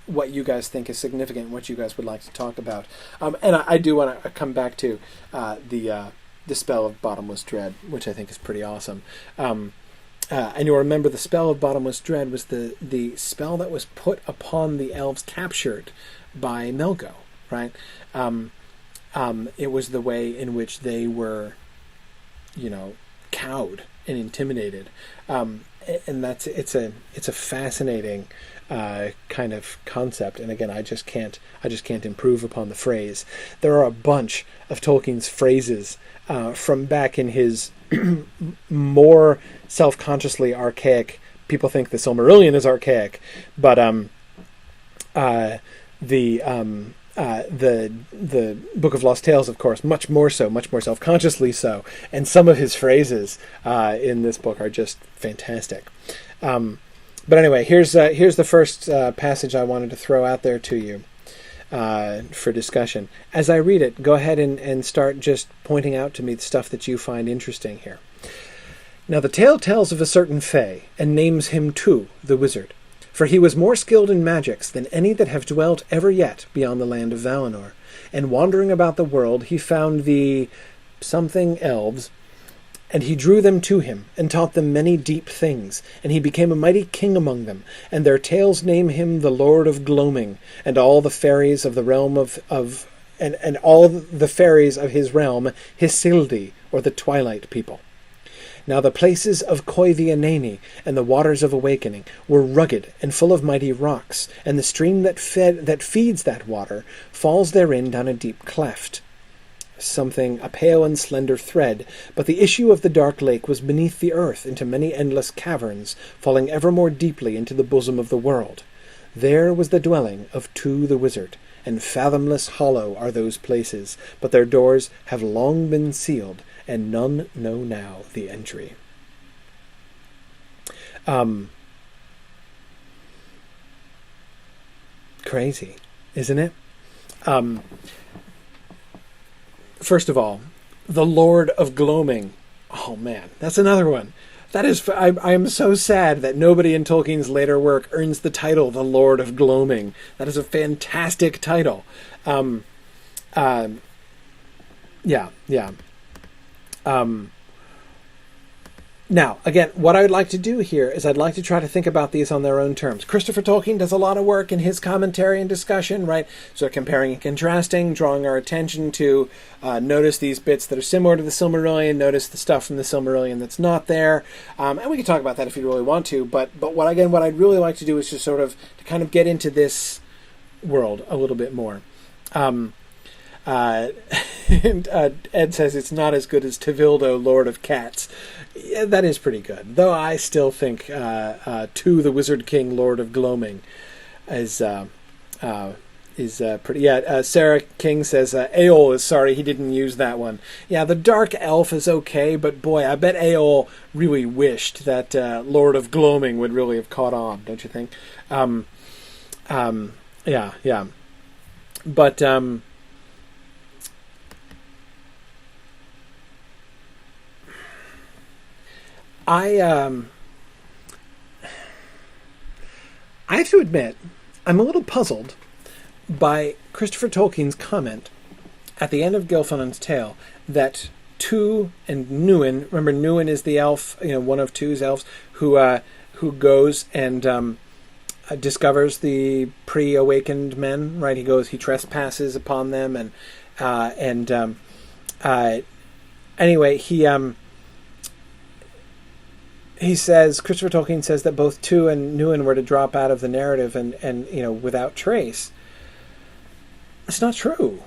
what you guys think is significant, what you guys would like to talk about. And I do want to come back to the spell of Bottomless Dread, which I think is pretty awesome. And you'll remember the spell of Bottomless Dread was the spell that was put upon the elves captured by Melgo, right? It was the way in which they were, cowed and intimidated. And it's a fascinating kind of concept, and again, I just can't improve upon the phrase. There are a bunch of Tolkien's phrases from back in his more self-consciously archaic. People think the Silmarillion is archaic, but the Book of Lost Tales, of course, much more so, much more self-consciously so, and some of his phrases in this book are just fantastic. But anyway, here's the first passage I wanted to throw out there to you for discussion. As I read it, go ahead and start just pointing out to me the stuff that you find interesting here. Now the tale tells of a certain Fey, and names him Tu, the wizard, for he was more skilled in magics than any that have dwelt ever yet beyond the land of Valinor. And wandering about the world, he found the something elves, and he drew them to him, and taught them many deep things, and he became a mighty king among them, and their tales name him the Lord of Gloaming, and all the fairies of the realm and all the fairies of his realm, Hisildi, or the Twilight people. Now the places of Coivianani and the waters of Awakening were rugged and full of mighty rocks, and the stream that feeds that water falls therein down a deep cleft. A pale and slender thread, but the issue of the dark lake was beneath the earth into many endless caverns, falling ever more deeply into the bosom of the world. There was the dwelling of Tu the wizard, and fathomless hollow are those places, but their doors have long been sealed, and none know now the entry. Crazy, isn't it? First of all, the Lord of Gloaming. Oh man, that's another one. That is, I am so sad that nobody in Tolkien's later work earns the title The Lord of Gloaming. That is a fantastic title. Now, again, what I would like to do here is I'd like to try to think about these on their own terms. Christopher Tolkien does a lot of work in his commentary and discussion, right? So comparing and contrasting, drawing our attention to notice these bits that are similar to the Silmarillion, notice the stuff from the Silmarillion that's not there. And we can talk about that if you really want to. But what I'd really like to do is just sort of to kind of get into this world a little bit more. And Ed says it's not as good as Tevildo, Lord of Cats. Yeah, that is pretty good, though I still think Tu the Wizard King, Lord of Gloaming is pretty. Yeah, Sarah King says Eol is sorry he didn't use that one. Yeah, the Dark Elf is okay, but boy, I bet Eol really wished that Lord of Gloaming would really have caught on, don't you think? Yeah, but I have to admit, I'm a little puzzled by Christopher Tolkien's comment at the end of Gilfillan's Tale that Tu and Nuin, remember Nuin is the elf, one of Tu's elves, who goes and discovers the pre-awakened men, right? He trespasses upon them, anyway, he says, Christopher Tolkien says that both Tu and Nuin were to drop out of the narrative and without trace. It's not true,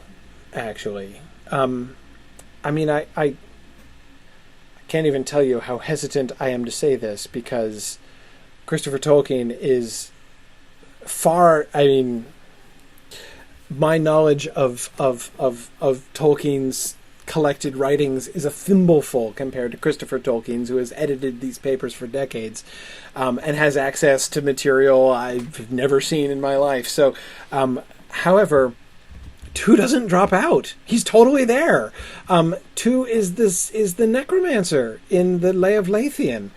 actually. I mean, I can't even tell you how hesitant I am to say this, because Christopher Tolkien is far. I mean, my knowledge of Tolkien's collected writings is a thimbleful compared to Christopher Tolkien's, who has edited these papers for decades, and has access to material I've never seen in my life. So, however, two doesn't drop out. He's totally there. Two is the necromancer in the Lay of Lathian.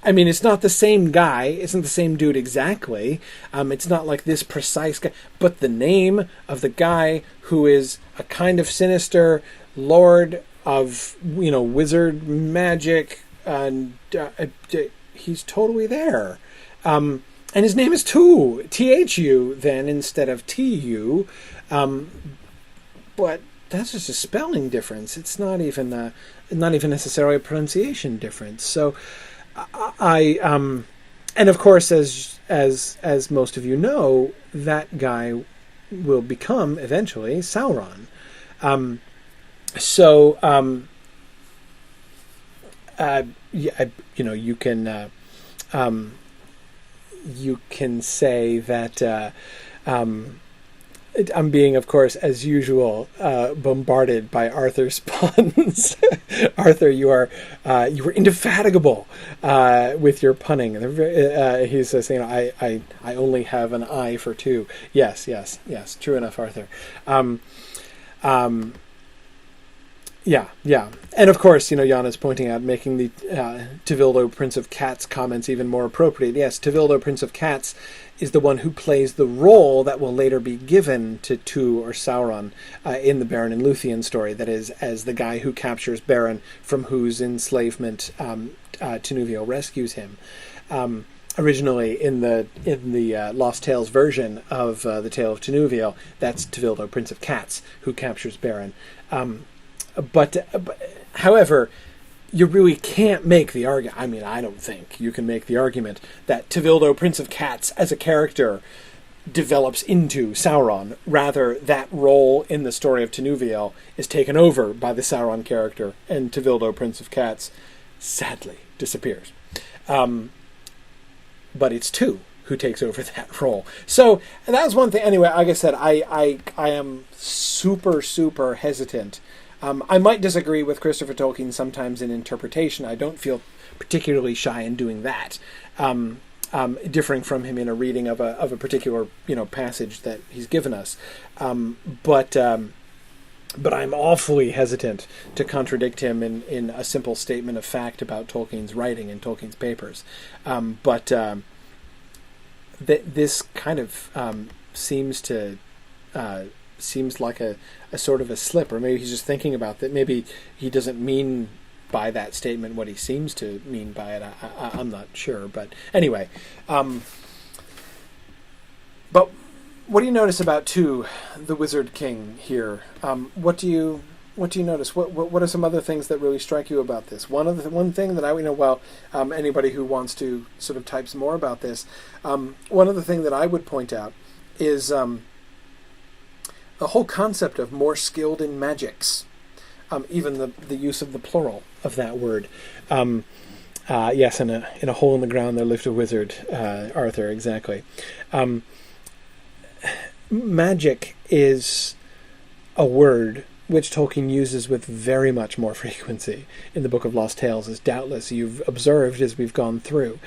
I mean, it's not the same guy. It isn't the same dude exactly. It's not like this precise guy. But the name of the guy who is a kind of sinister lord of, wizard magic, and he's totally there. And his name is Thu, then, instead of Tu. But that's just a spelling difference. It's not even necessarily a pronunciation difference. So, and of course, as most of you know, that guy will become eventually Sauron. You can say that I'm being, of course, as usual, bombarded by Arthur's puns. Arthur, you were indefatigable with your punning. He says, I only have an eye for two. Yes, true enough, Arthur. Yeah. And of course, Jan is pointing out, making the Tevildo, Prince of Cats comments even more appropriate. Yes, Tevildo, Prince of Cats is the one who plays the role that will later be given to Tu or Sauron in the Beren and Luthien story. That is, as the guy who captures Beren, from whose enslavement Tinuviel rescues him. Originally, in the Lost Tales version of the Tale of Tinuviel, that's Tevildo, Prince of Cats, who captures Beren. But however, you really can't make the argument. I mean, I don't think you can make the argument that Tevildo, Prince of Cats, as a character, develops into Sauron. Rather, that role in the story of Tinuviel is taken over by the Sauron character, and Tevildo, Prince of Cats, sadly disappears. But it's Tu who takes over that role. So, and that was one thing. Anyway, like I said, I am super, super hesitant. I might disagree with Christopher Tolkien sometimes in interpretation. I don't feel particularly shy in doing that, differing from him in a reading of a particular passage that he's given us. But I'm awfully hesitant to contradict him in a simple statement of fact about Tolkien's writing and Tolkien's papers. This kind of seems like a sort of a slip, or maybe he's just thinking about that. Maybe he doesn't mean by that statement what he seems to mean by it. I'm not sure, but anyway. But what do you notice about Tu, the Wizard King here? What do you notice? What are some other things that really strike you about this? One thing that anybody who wants to sort of type some more about this, one other thing that I would point out is the whole concept of more skilled in magics, even the use of the plural of that word. Yes, in a hole in the ground there lived a wizard, Arthur, exactly. Magic is a word which Tolkien uses with very much more frequency in the Book of Lost Tales, as doubtless you've observed as we've gone through.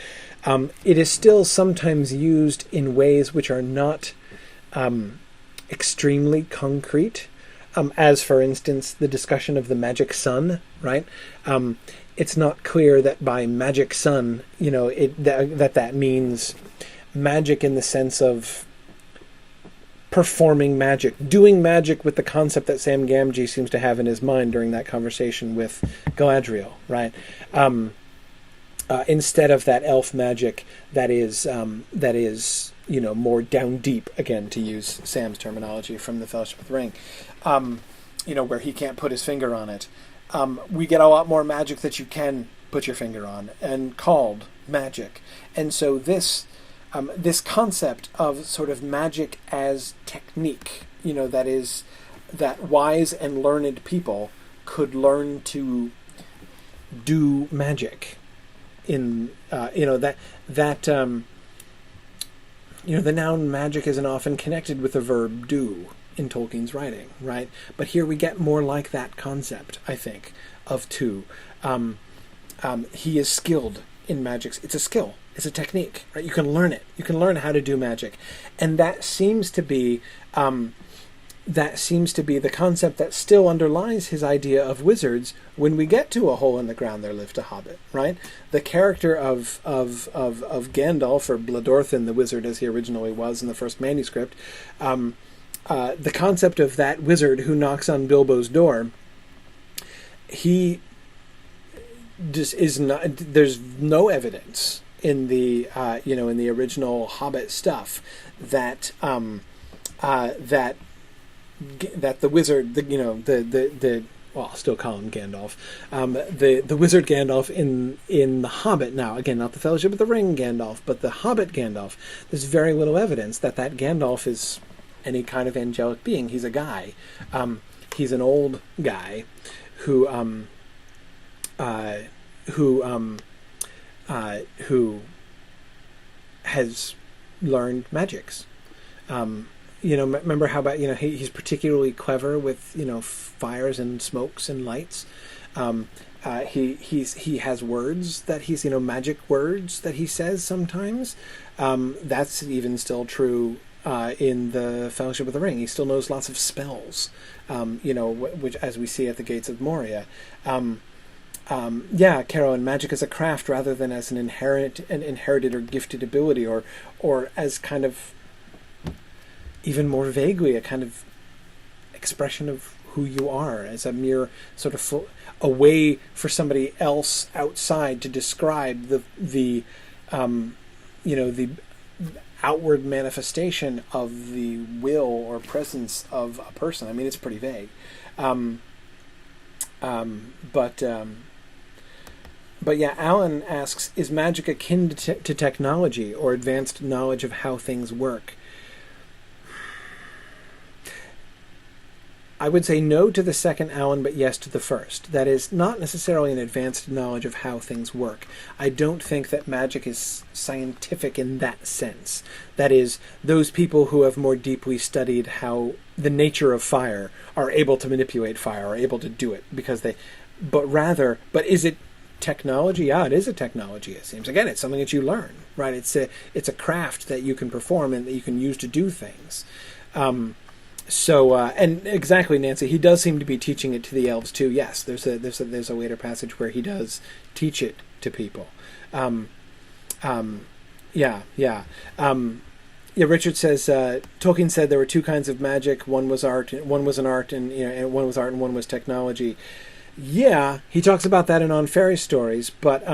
It is still sometimes used in ways which are not extremely concrete, as for instance the discussion of the magic sun, right? It's not clear that by magic sun, that means magic in the sense of performing magic, doing magic with the concept that Sam Gamgee seems to have in his mind during that conversation with Galadriel, right? Instead of that elf magic that is more down deep, again, to use Sam's terminology from the Fellowship of the Ring, where he can't put his finger on it. We get a lot more magic that you can put your finger on, and called magic. And so this this concept of sort of magic as technique, that wise and learned people could learn to do magic in, the noun magic isn't often connected with the verb do in Tolkien's writing, right? But here we get more like that concept, I think, of to. He is skilled in magic. It's a skill. It's a technique, right? You can learn it. You can learn how to do magic. And that seems to be the concept that still underlies his idea of wizards when we get to A Hole in the Ground There Lived a Hobbit, right? The character of Gandalf, or Bledorthin the wizard as he originally was in the first manuscript, the concept of that wizard who knocks on Bilbo's door, he just is not, there's no evidence in the in the original Hobbit stuff that that the wizard, well, I'll still call him Gandalf, the wizard Gandalf in the Hobbit. Now, again, not the Fellowship of the Ring Gandalf, but the Hobbit Gandalf. There's very little evidence that Gandalf is any kind of angelic being. He's a guy. He's an old guy who has learned magics. Remember how about, he's particularly clever with, fires and smokes and lights. He has words that he's, magic words that he says sometimes. That's even still true in the Fellowship of the Ring. He still knows lots of spells, which, as we see at the Gates of Moria. Caro, and magic as a craft rather than as an inherited or gifted ability, or as kind of even more vaguely a kind of expression of who you are, as a mere sort of a way for somebody else outside to describe the outward manifestation of the will or presence of a person. I mean, it's pretty vague. But yeah, Alan asks, is magic akin to technology or advanced knowledge of how things work? I would say no to the second, Alan, but yes to the first. That is, not necessarily an advanced knowledge of how things work. I don't think that magic is scientific in that sense. That is, those people who have more deeply studied how the nature of fire are able to manipulate fire, are able to do it, but is it technology? Yeah, it is a technology, it seems. Again, it's something that you learn, right? It's a craft that you can perform and that you can use to do things. And exactly, Nancy, he does seem to be teaching it to the elves too. Yes, there's a later passage where he does teach it to people. Richard says Tolkien said there were two kinds of magic. One was art, and one was and one was technology. Yeah, he talks about that in On Fairy Stories, but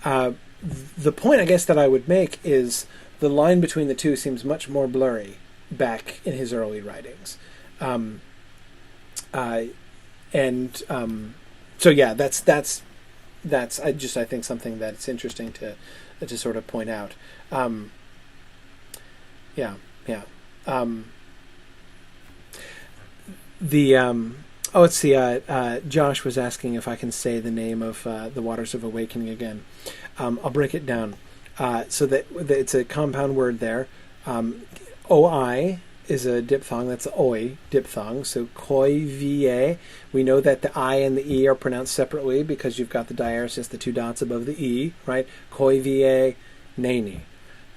the point I guess that I would make is the line between the two seems much more blurry back in his early writings. So yeah, that's I think something that's interesting to sort of point out. Let's see. Josh was asking if I can say the name of the Waters of Awakening again. I'll break it down. So that it's a compound word there. Oi is a diphthong. That's oi diphthong. So koi va. We know that the I and the E are pronounced separately because you've got the diaresis, the two dots above the E, right? Koi va nani.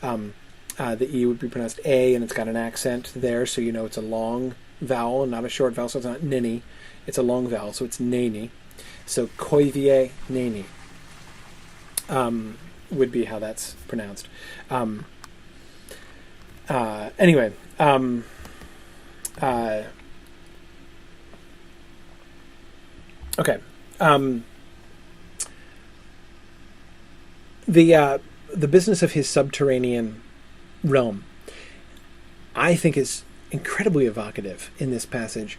The E would be pronounced A, and it's got an accent there, so you know it's a long vowel and not a short vowel, so it's not nini. It's a long vowel, so it's nani. So koi va nani would be how that's pronounced. Anyway, okay. The business of his subterranean realm, I think, is incredibly evocative in this passage.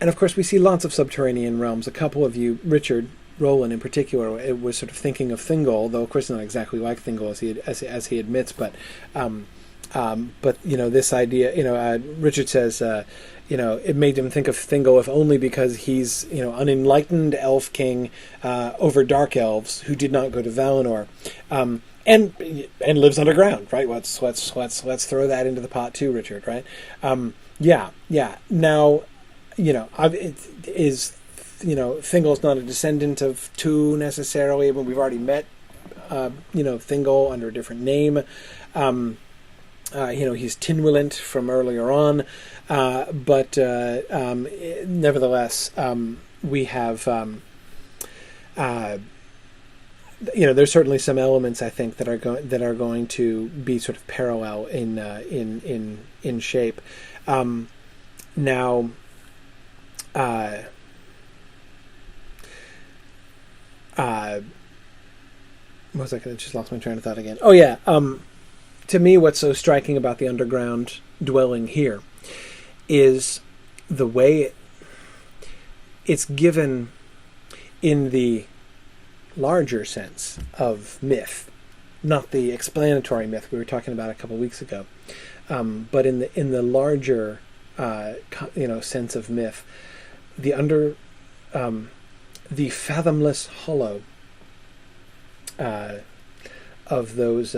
And of course, we see lots of subterranean realms. A couple of you, Richard, Roland in particular, it was sort of thinking of Thingol, though of course not exactly like Thingol as he admits, but this idea, Richard says, it made him think of Thingol if only because he's, an enlightened elf king over dark elves who did not go to Valinor, and lives underground, right? Let's throw that into the pot too, Richard, right? Yeah. Now, Thingol's not a descendant of Tu necessarily, but we've already met, Thingol under a different name. He's Tinwillant from earlier on, but nevertheless, we have, there's certainly some elements I think that are going to be sort of parallel in shape. Now, what was I going to just lost my train of thought again? Oh yeah. To me, what's so striking about the underground dwelling here is the way it's given in the larger sense of myth, not the explanatory myth we were talking about a couple of weeks ago, but in the larger sense of myth, the fathomless hollow of those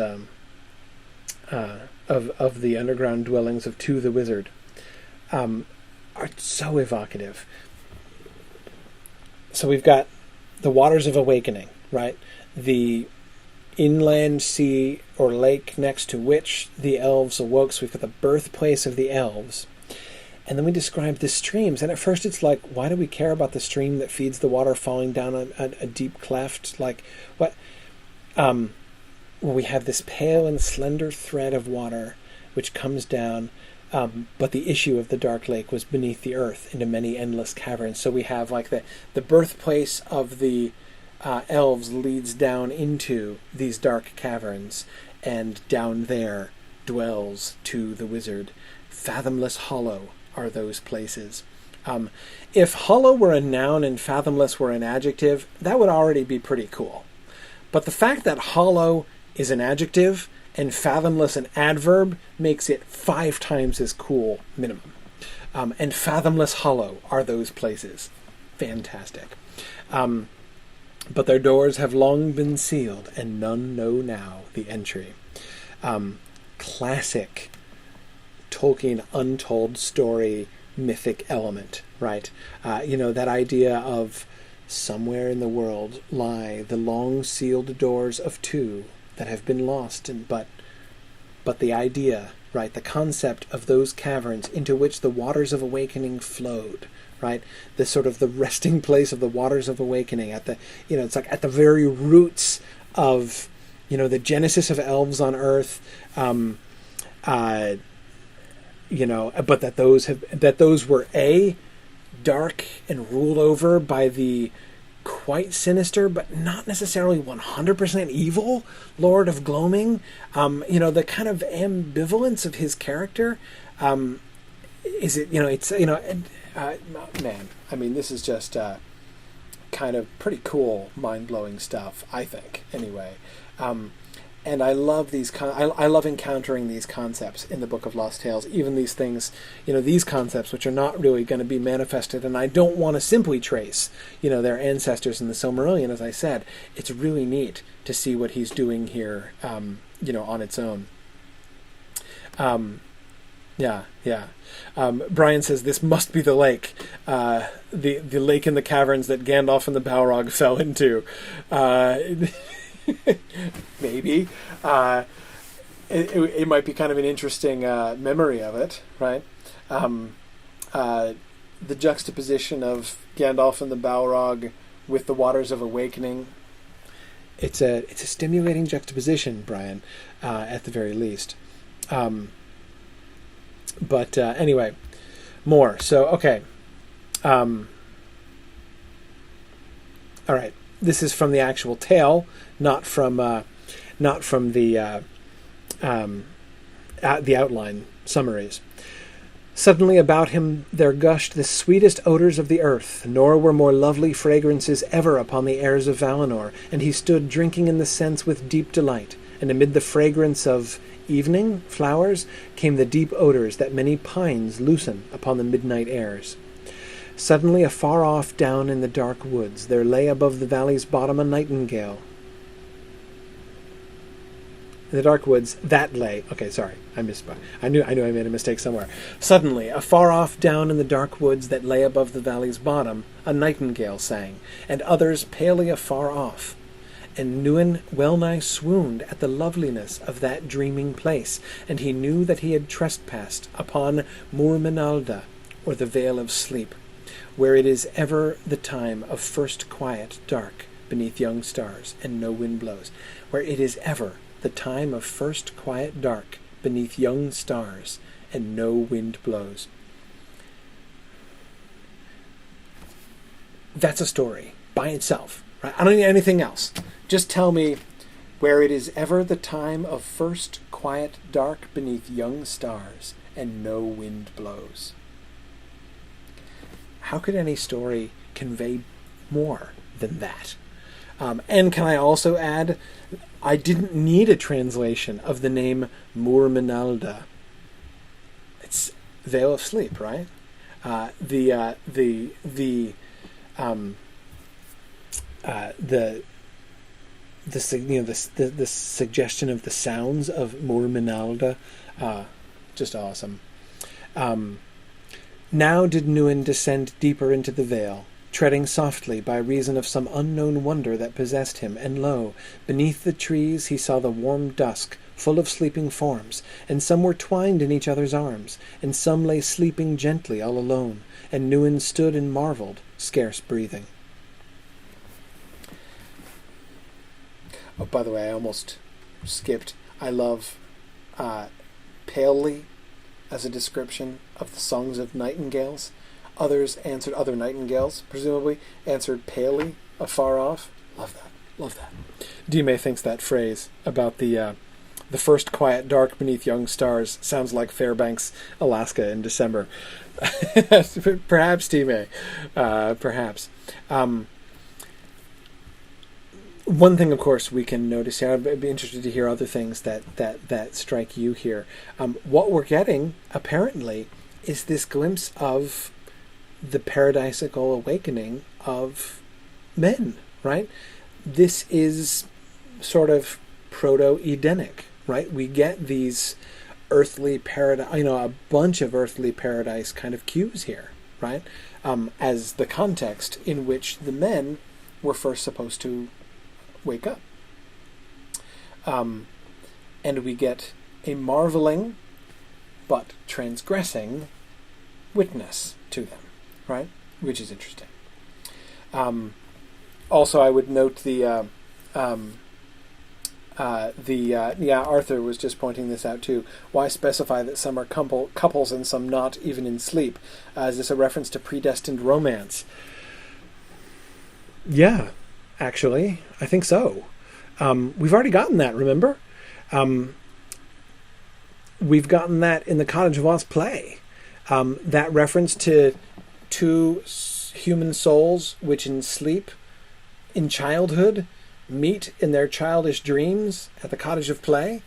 of the underground dwellings of Tu the Wizard are so evocative. So we've got the waters of awakening, right? The inland sea or lake next to which the elves awoke. So we've got the birthplace of the elves. And then we describe the streams. And at first it's like, why do we care about the stream that feeds the water falling down a deep cleft? Like, what? Well, we have this pale and slender thread of water which comes down, but the issue of the dark lake was beneath the earth into many endless caverns. So we have like the birthplace of the elves leads down into these dark caverns, and down there dwells Tu the Wizard. Fathomless hollow are those places. If hollow were a noun and fathomless were an adjective, that would already be pretty cool. But the fact that hollow is an adjective and fathomless an adverb makes it 5 times as cool minimum. And fathomless hollow are those places. Fantastic. But their doors have long been sealed, and none know now the entry. Classic Tolkien untold story mythic element, right? That idea of somewhere in the world lie the long sealed doors of Tu that have been lost, but the idea, right, the concept of those caverns into which the waters of awakening flowed, right, the sort of the resting place of the waters of awakening at the, it's like at the very roots of, the genesis of elves on Earth, but that those were dark and ruled over by the quite sinister, but not necessarily 100% evil Lord of Gloaming. The kind of ambivalence of his character. Man, I mean, this is just kind of pretty cool, mind-blowing stuff, I think, anyway. And I love these. I love encountering these concepts in the Book of Lost Tales. Even these things, these concepts which are not really going to be manifested, and I don't want to simply trace, their ancestors in the Silmarillion. As I said, it's really neat to see what he's doing here, on its own. Brian says this must be the lake, the lake in the caverns that Gandalf and the Balrog fell into. Maybe. It might be kind of an interesting memory of it, right? The juxtaposition of Gandalf and the Balrog with the waters of awakening. It's a stimulating juxtaposition, Brian, at the very least. But anyway, more. So, okay. All right. This is from the actual tale, not from the outline summaries. Suddenly about him there gushed the sweetest odours of the earth, nor were more lovely fragrances ever upon the airs of Valinor, and he stood drinking in the scents with deep delight, and amid the fragrance of evening flowers came the deep odours that many pines loosen upon the midnight airs. Suddenly afar off down in the dark woods there lay above the valley's bottom a nightingale. In the dark woods, that lay... Okay, sorry, I misspoke. I knew I made a mistake somewhere. Suddenly, afar off down in the dark woods that lay above the valley's bottom, a nightingale sang, and others palely afar off. And Nuin well-nigh swooned at the loveliness of that dreaming place, and he knew that he had trespassed upon Murmenalda, or the Vale of Sleep, where it is ever the time of first quiet dark beneath young stars, and no wind blows. Where it is ever the time of first quiet dark beneath young stars, and no wind blows. That's a story by itself, right? I don't need anything else. Just tell me where it is ever the time of first quiet dark beneath young stars, and no wind blows. How could any story convey more than that? And can I also add, I didn't need a translation of the name Murmenalda. It's Vale of Sleep, right? The suggestion of the sounds of Murmenalda, just awesome. Now did Nuin descend deeper into the vale, treading softly by reason of some unknown wonder that possessed him, and lo, beneath the trees he saw the warm dusk, full of sleeping forms, and some were twined in each other's arms, and some lay sleeping gently all alone, and Nuin stood and marvelled, scarce breathing. Oh, by the way, I almost skipped. I love palely as a description of the songs of nightingales. Others answered, other nightingales, presumably, answered palely, afar off. Love that. Love that. Dime thinks that phrase about the first quiet dark beneath young stars sounds like Fairbanks, Alaska in December. Perhaps, Dime. Perhaps. One thing, of course, we can notice here, I'd be interested to hear other things that strike you here. What we're getting, apparently, is this glimpse of the paradisical awakening of men, right? This is sort of proto-Edenic, right? We get these earthly paradise, a bunch of earthly paradise kind of cues here, right? As the context in which the men were first supposed to wake up. And we get a marveling but transgressing witness to them, right? Which is interesting. Also, I would note Arthur was just pointing this out too. Why specify that some are couples and some not, even in sleep? Is this a reference to predestined romance? Yeah, actually, I think so. We've already gotten that, remember? We've gotten that in the Cottage of Lost play. That reference to two human souls which in sleep, in childhood, meet in their childish dreams at the cottage of play,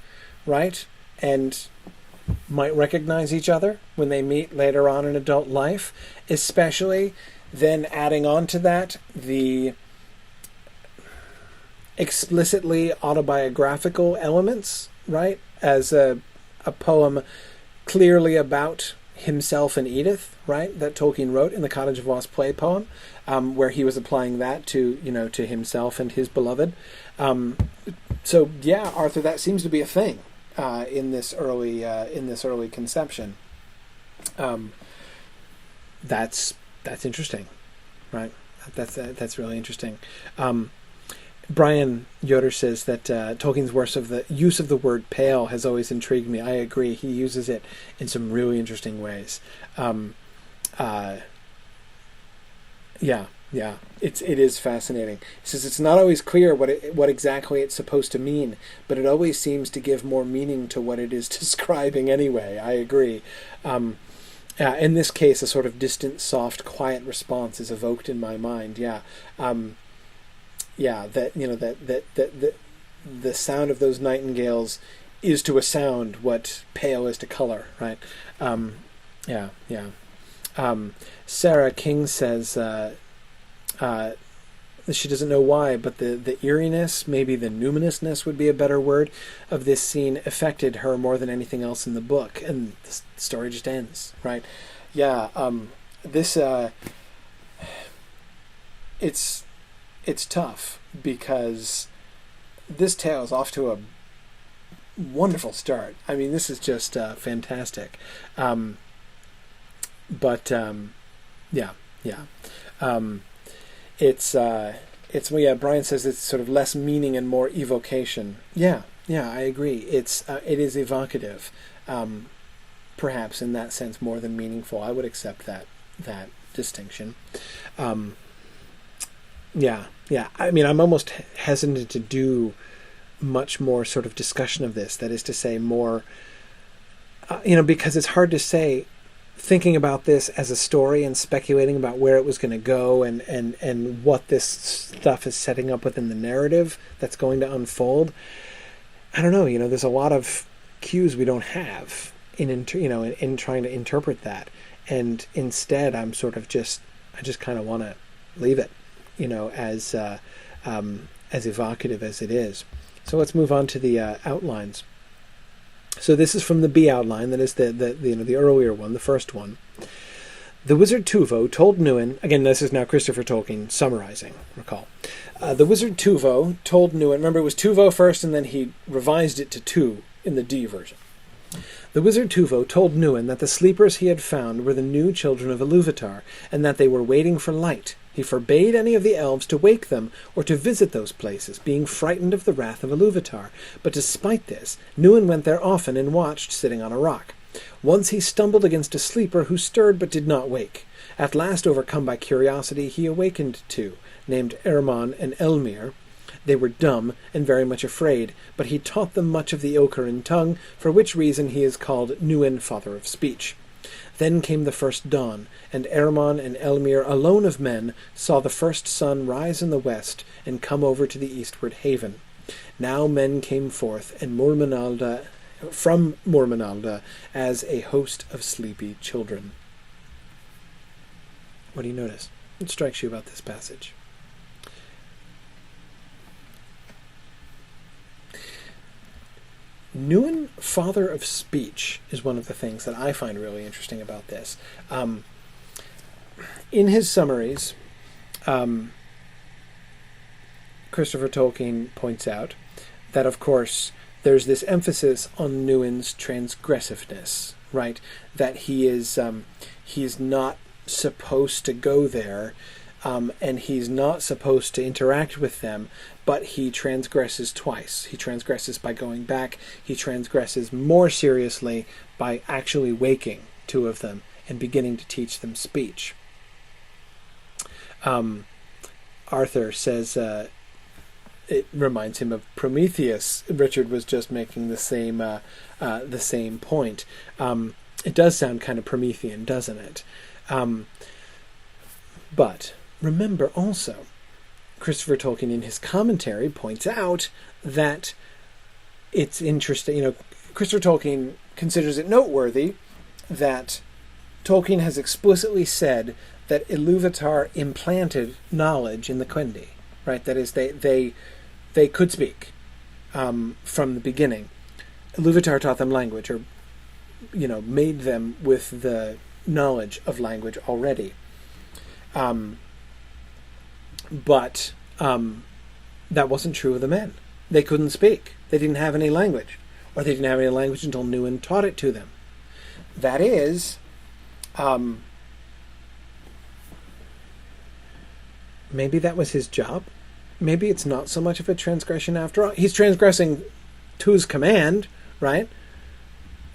right? And might recognize each other when they meet later on in adult life, especially then adding on to that the explicitly autobiographical elements, right? As a poem clearly about himself and Edith, right? That Tolkien wrote in the Cottage of Lost play poem, where he was applying that to himself and his beloved. So yeah, Arthur, that seems to be a thing in this early conception. That's interesting, right? That's really interesting. Brian Yoder says that Tolkien's use of the word pale has always intrigued me. I agree. He uses it in some really interesting ways. Yeah. It is fascinating. He says it's not always clear what exactly it's supposed to mean, but it always seems to give more meaning to what it is describing anyway. I agree. In this case, a sort of distant, soft, quiet response is evoked in my mind. That the sound of those nightingales is to a sound what pale is to color, right? Yeah, yeah. Sarah King says she doesn't know why, but the eeriness, maybe the numinousness would be a better word, of this scene affected her more than anything else in the book, and the story just ends, right? Yeah, this it's tough because this tale is off to a wonderful start. I mean, this is just fantastic. Brian says it's sort of less meaning and more evocation. Yeah, I agree. It is evocative, perhaps in that sense more than meaningful. I would accept that distinction. I mean, I'm almost hesitant to do much more sort of discussion of this. That is to say, more, because it's hard to say, thinking about this as a story and speculating about where it was going to go and what this stuff is setting up within the narrative that's going to unfold. I don't know. There's a lot of cues we don't have in trying to interpret that, and instead I'm sort of I just kind of want to leave it, as evocative as it is. So let's move on to the outlines. So this is from the B outline, that is the earlier one, the first one. The wizard Tuvo told Nuin, again this is now Christopher Tolkien summarizing, recall. The wizard Tuvo told Nuin, remember it was Tuvo first and then he revised it to Tu in the D version. The wizard Tuvo told Nuin that the sleepers he had found were the new children of Iluvatar, and that they were waiting for light. He forbade any of the elves to wake them or to visit those places, being frightened of the wrath of Iluvatar. But despite this, Nuin went there often and watched, sitting on a rock. Once he stumbled against a sleeper who stirred but did not wake. At last, overcome by curiosity, he awakened two, named Erman and Elmir. They were dumb and very much afraid, but he taught them much of the Ilkerin tongue, for which reason he is called Nuin, father of speech. Then came the first dawn, and Erman and Elmir, alone of men, saw the first sun rise in the west and come over to the eastward haven. Now men came forth, and from Mormanalda, as a host of sleepy children. What do you notice? What strikes you about this passage? Nuin, father of speech, is one of the things that I find really interesting about this. In his summaries, Christopher Tolkien points out that, of course, there's this emphasis on Nuin's transgressiveness, right? That he's not supposed to go there, and he's not supposed to interact with them, but he transgresses twice. He transgresses by going back. He transgresses more seriously by actually waking two of them and beginning to teach them speech. Arthur says it reminds him of Prometheus. Richard was just making the same point. It does sound kind of Promethean, doesn't it? But remember also, Christopher Tolkien in his commentary points out that it's interesting, Christopher Tolkien considers it noteworthy that Tolkien has explicitly said that Iluvatar implanted knowledge in the Quendi, right? That is, they could speak from the beginning. Iluvatar taught them language, or, made them with the knowledge of language already. But that wasn't true of the men. They couldn't speak. They didn't have any language. Or they didn't have any language until Nuin taught it to them. That is, maybe that was his job. Maybe it's not so much of a transgression after all. He's transgressing Tu's command, right?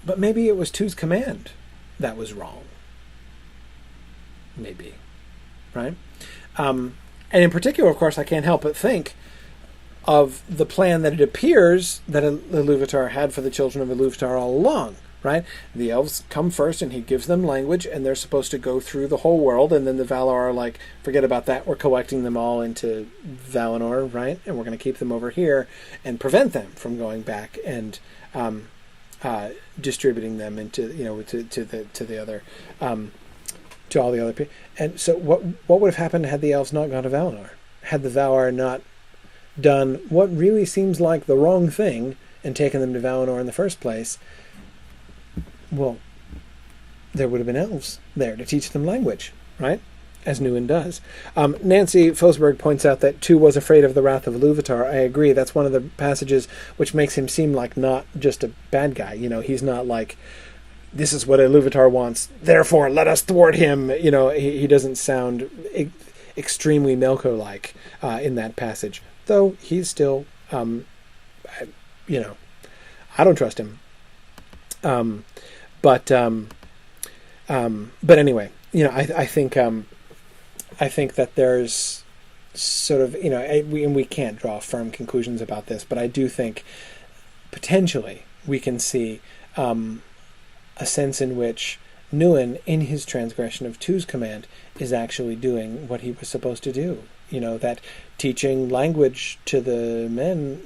But maybe it was Tu's command that was wrong. Maybe. Right? And in particular, of course, I can't help but think of the plan that it appears that Iluvatar had for the children of Iluvatar all along, right? The elves come first, and he gives them language, and they're supposed to go through the whole world, and then the Valar are like, forget about that, we're collecting them all into Valinor, right? And we're going to keep them over here and prevent them from going back and distributing them into, to the other, to all the other people. And so what would have happened had the elves not gone to Valinor? Had the Valar not done what really seems like the wrong thing and taken them to Valinor in the first place? Well, there would have been elves there to teach them language, right? As Newin does. Nancy Fosberg points out that Tu was afraid of the wrath of Iluvatar. I agree. That's one of the passages which makes him seem like not just a bad guy. He's not like, this is what Iluvatar wants, therefore let us thwart him. He doesn't sound extremely Melko-like in that passage. Though he's still, I don't trust him. But anyway, I think that there's sort of, we can't draw firm conclusions about this, but I do think potentially we can see a sense in which Newin, in his transgression of Tu's command, is actually doing what he was supposed to do. That teaching language to the men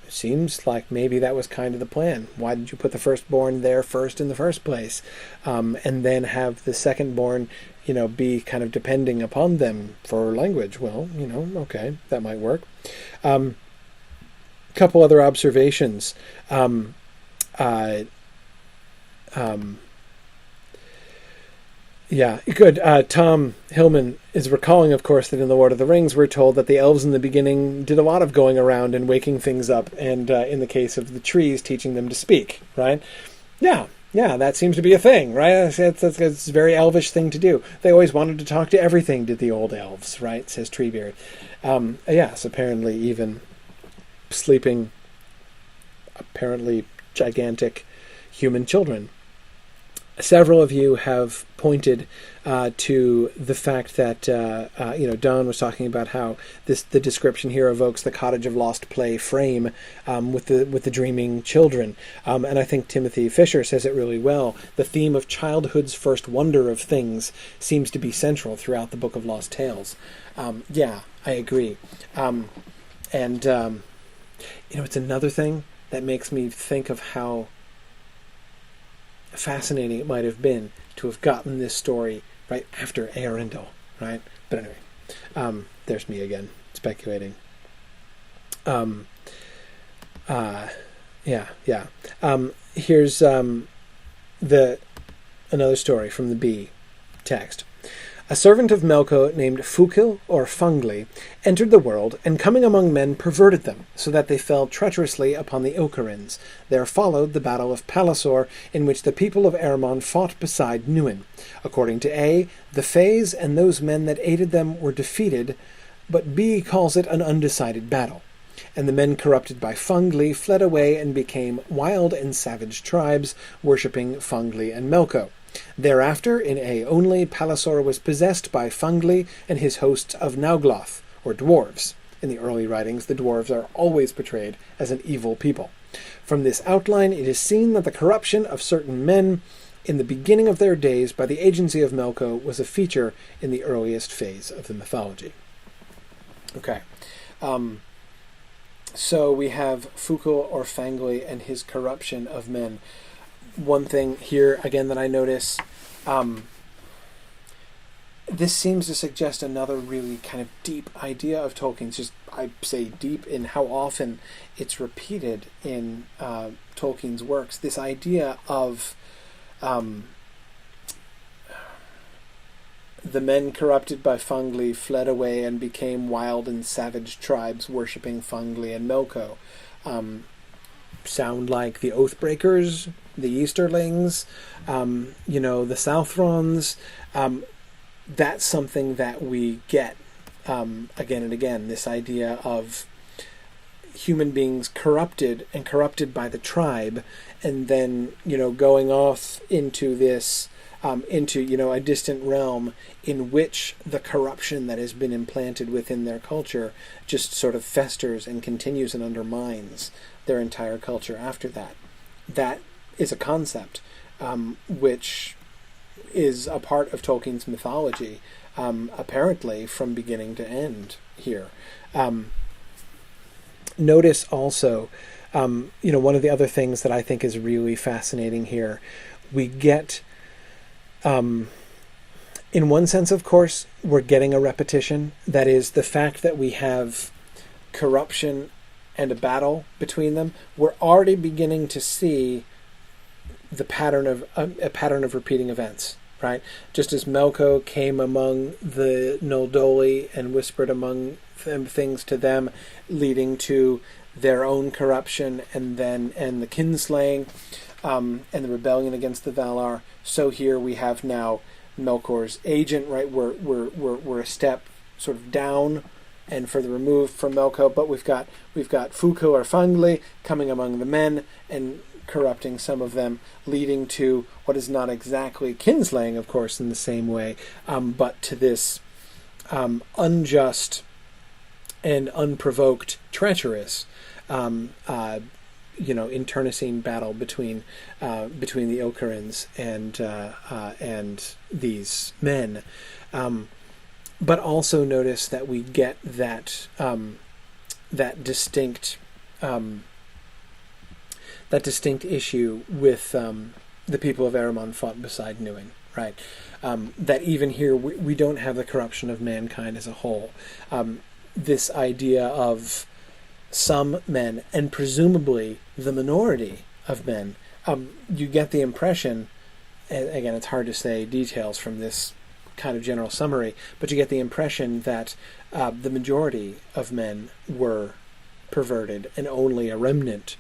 seems like maybe that was kind of the plan. Why did you put the firstborn there first in the first place? And then have the secondborn, be kind of depending upon them for language? Well, okay, that might work. Couple other observations. Yeah, good. Tom Hillman is recalling, of course, that in The Lord of the Rings we're told that the elves in the beginning did a lot of going around and waking things up, and in the case of the trees, teaching them to speak, right? Yeah, that seems to be a thing, right? It's a very elvish thing to do. They always wanted to talk to everything, did the old elves, right, says Treebeard. Yes, apparently even sleeping, apparently gigantic human children. Several of you have pointed to the fact that Don was talking about how the description here evokes the Cottage of Lost Play frame with the dreaming children, and I think Timothy Fisher says it really well. The theme of childhood's first wonder of things seems to be central throughout the Book of Lost Tales. Yeah, I agree, and it's another thing that makes me think of how fascinating it might have been to have gotten this story right after Eärendil, right? But anyway, there's me again speculating. Here's another story from the B text. A servant of Melko named Fukil or Fungli entered the world, and coming among men perverted them, so that they fell treacherously upon the Ocarins. There followed the battle of Pallasor, in which the people of Eärmon fought beside Newin. According to A, the Fays and those men that aided them were defeated, but B calls it an undecided battle. And the men corrupted by Fungli fled away and became wild and savage tribes, worshipping Fungli and Melko. Thereafter, in A only, Pallasor was possessed by Fungli and his hosts of Naugloth, or dwarves. In the early writings, the dwarves are always portrayed as an evil people. From this outline, it is seen that the corruption of certain men in the beginning of their days by the agency of Melko was a feature in the earliest phase of the mythology. Okay. So we have Fukil or Fangli and his corruption of men. One thing here, again, that I notice, this seems to suggest another really kind of deep idea of Tolkien's. Just, I say deep in how often it's repeated in Tolkien's works. This idea of the men corrupted by Fungli fled away and became wild and savage tribes worshipping Fungli and Melko. Sound like the Oathbreakers, the Easterlings, the Southrons. That's something that we get again and again, this idea of human beings corrupted by the tribe, and then, going off into this, a distant realm in which the corruption that has been implanted within their culture just sort of festers and continues and undermines their entire culture after that. That is a concept which is a part of Tolkien's mythology, apparently from beginning to end here. Notice also, one of the other things that I think is really fascinating here, we get, in one sense, of course, we're getting a repetition. That is, the fact that we have corruption and a battle between them. We're already beginning to see the pattern of a pattern of repeating events, right? Just as Melko came among the Noldoli and whispered among them things to them, leading to their own corruption and the kinslaying and the rebellion against the Valar. So here we have now Melkor's agent, right? We're a step sort of down and further removed from Melko, but we've got Fuko or Fangli coming among the men and corrupting some of them, leading to what is not exactly kinslaying, of course, in the same way, but to this unjust and unprovoked, treacherous, internecine battle between the Ilkharins and these men. But also notice that we get that distinct issue with the people of Erebon fought beside Núin, right? That even here we don't have the corruption of mankind as a whole. This idea of some men, and presumably the minority of men, you get the impression, and again, it's hard to say details from this kind of general summary, but you get the impression that the majority of men were perverted and only a remnant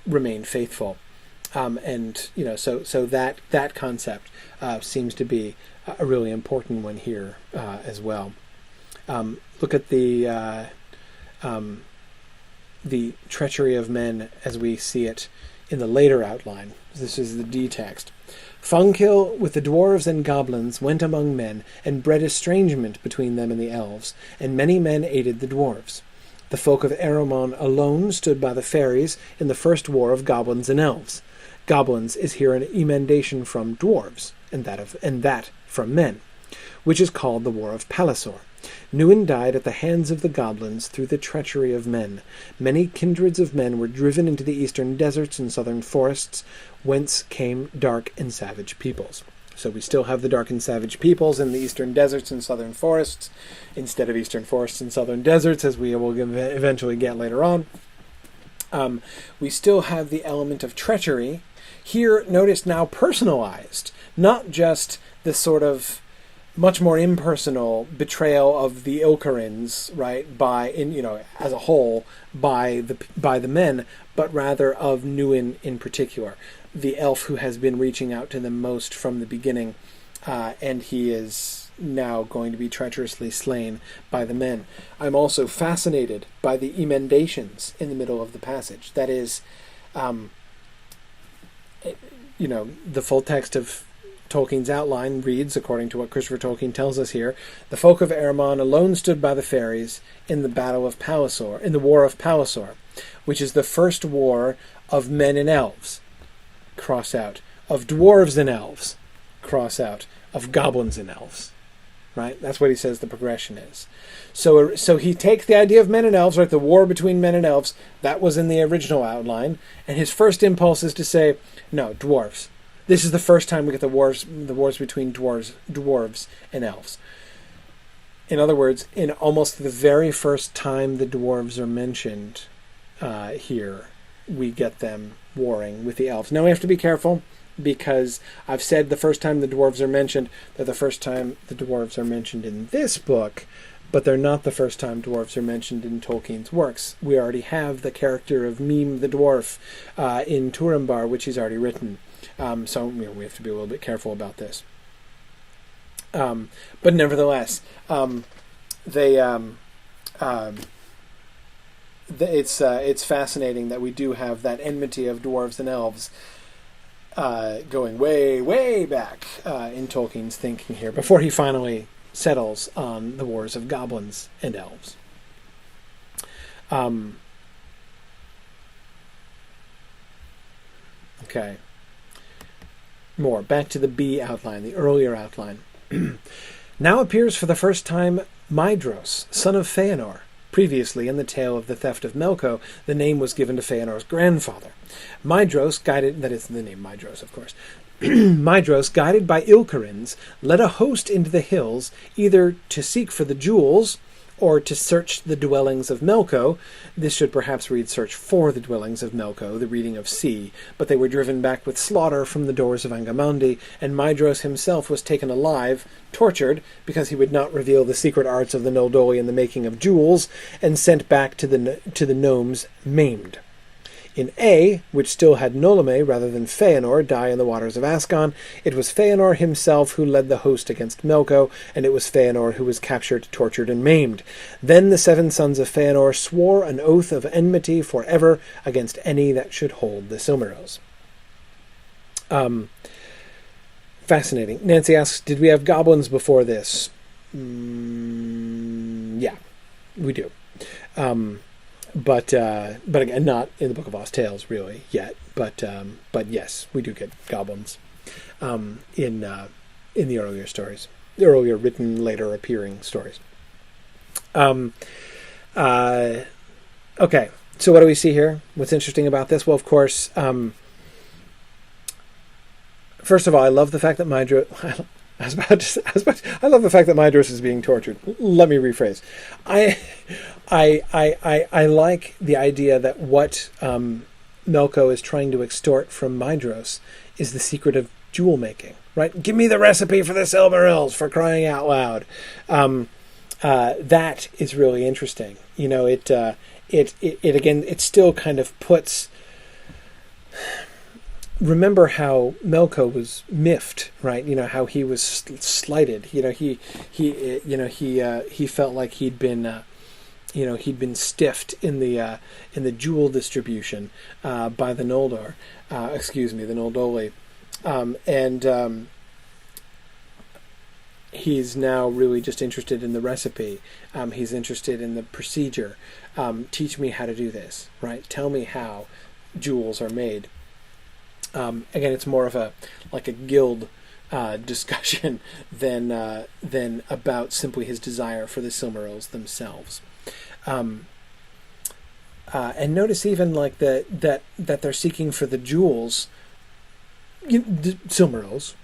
remained faithful. So that concept seems to be a really important one here as well. Look at the treachery of men as we see it in the later outline. This is the D text. Fungkill with the dwarves and goblins went among men and bred estrangement between them and the elves, and many men aided the dwarves. The folk of Erebon alone stood by the fairies in the first war of goblins and elves. Goblins is here an emendation from dwarves, and that from men, which is called the War of Pallasor. Núin died at the hands of the goblins through the treachery of men. Many kindreds of men were driven into the eastern deserts and southern forests, whence came dark and savage peoples. So we still have the dark and savage peoples in the eastern deserts and southern forests, instead of eastern forests and southern deserts, as we will eventually get later on. We still have the element of treachery. Here, notice now personalized, not just the sort of much more impersonal betrayal of the Ilkharins, right, as a whole by the men, but rather of Núin in particular, the elf who has been reaching out to them most from the beginning, and he is now going to be treacherously slain by the men. I'm also fascinated by the emendations in the middle of the passage. That is, the full text of Tolkien's outline reads, according to what Christopher Tolkien tells us here, the folk of Erebon alone stood by the fairies in the battle of Pallasor, in the War of Pallasor, which is the first war of men and elves, cross out, of dwarves and elves, cross out, of goblins and elves, right? That's what he says the progression is. So he takes the idea of men and elves, right, the war between men and elves, that was in the original outline, and his first impulse is to say, no, dwarves. This is the first time we get the wars between dwarves and elves. In other words, in almost the very first time the dwarves are mentioned here, we get them warring with the elves. Now we have to be careful, because I've said the first time the dwarves are mentioned, they're the first time the dwarves are mentioned in this book, but they're not the first time dwarves are mentioned in Tolkien's works. We already have the character of Mime the dwarf in Turambar, which he's already written. So we have to be a little bit careful about this. But nevertheless, it's fascinating that we do have that enmity of dwarves and elves going way, way back in Tolkien's thinking here, before he finally settles on the wars of goblins and elves. Okay. More. Back to the B outline, the earlier outline. Now appears for the first time Maedhros, son of Feanor. Previously, in the tale of the theft of Melko, the name was given to Feanor's grandfather. Maedhros, guided... That is the name Maedhros, of course. Maedhros, guided by Ilkharins, led a host into the hills, either to seek for the jewels or to search the dwellings of Melko. This should perhaps read search for the dwellings of Melko, the reading of C, but they were driven back with slaughter from the doors of Angamandi, and Maedhros himself was taken alive, tortured, because he would not reveal the secret arts of the Noldoli in the making of jewels, and sent back to the gnomes maimed. In A, which still had Nolame rather than Feanor die in the waters of Ascon, it was Feanor himself who led the host against Melko, and it was Feanor who was captured, tortured, and maimed. Then the 7 sons of Feanor swore an oath of enmity forever against any that should hold the Silmarils. Fascinating. Nancy asks, did we have goblins before this? Yeah, we do. But again, not in the Book of Lost Tales really yet. But yes, we do get goblins in the earlier stories, the earlier written, later appearing stories. Okay, so what do we see here? What's interesting about this? Well, of course, first of all, I love the fact that Maedhros. I love the fact that Maedhros is being tortured. Let me rephrase. I like the idea that what Melko is trying to extort from Maedhros is the secret of jewel making. Right? Give me the recipe for the Silmarils, for crying out loud. That is really interesting. You know, it again, it still kind of puts. Remember how Melko was miffed, right? You know how he was slighted. You know he felt like he'd been stiffed in the jewel distribution by the Noldor, the Noldoli, and he's now really just interested in the recipe. He's interested in the procedure. Teach me how to do this, right? Tell me how jewels are made. Again, it's more of a guild discussion than about simply his desire for the Silmarils themselves. And notice even that they're seeking for the jewels, the Silmarils,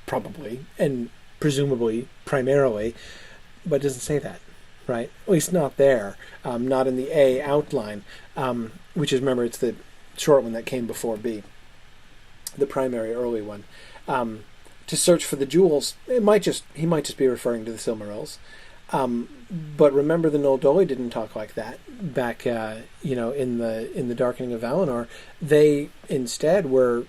probably and presumably primarily, but it doesn't say that, right? At least not there, not in the A outline, which is, remember, it's the short one that came before B. The primary early one, to search for the jewels. He might just be referring to the Silmarils, but remember the Noldoli didn't talk like that back, in the Darkening of Valinor. They instead were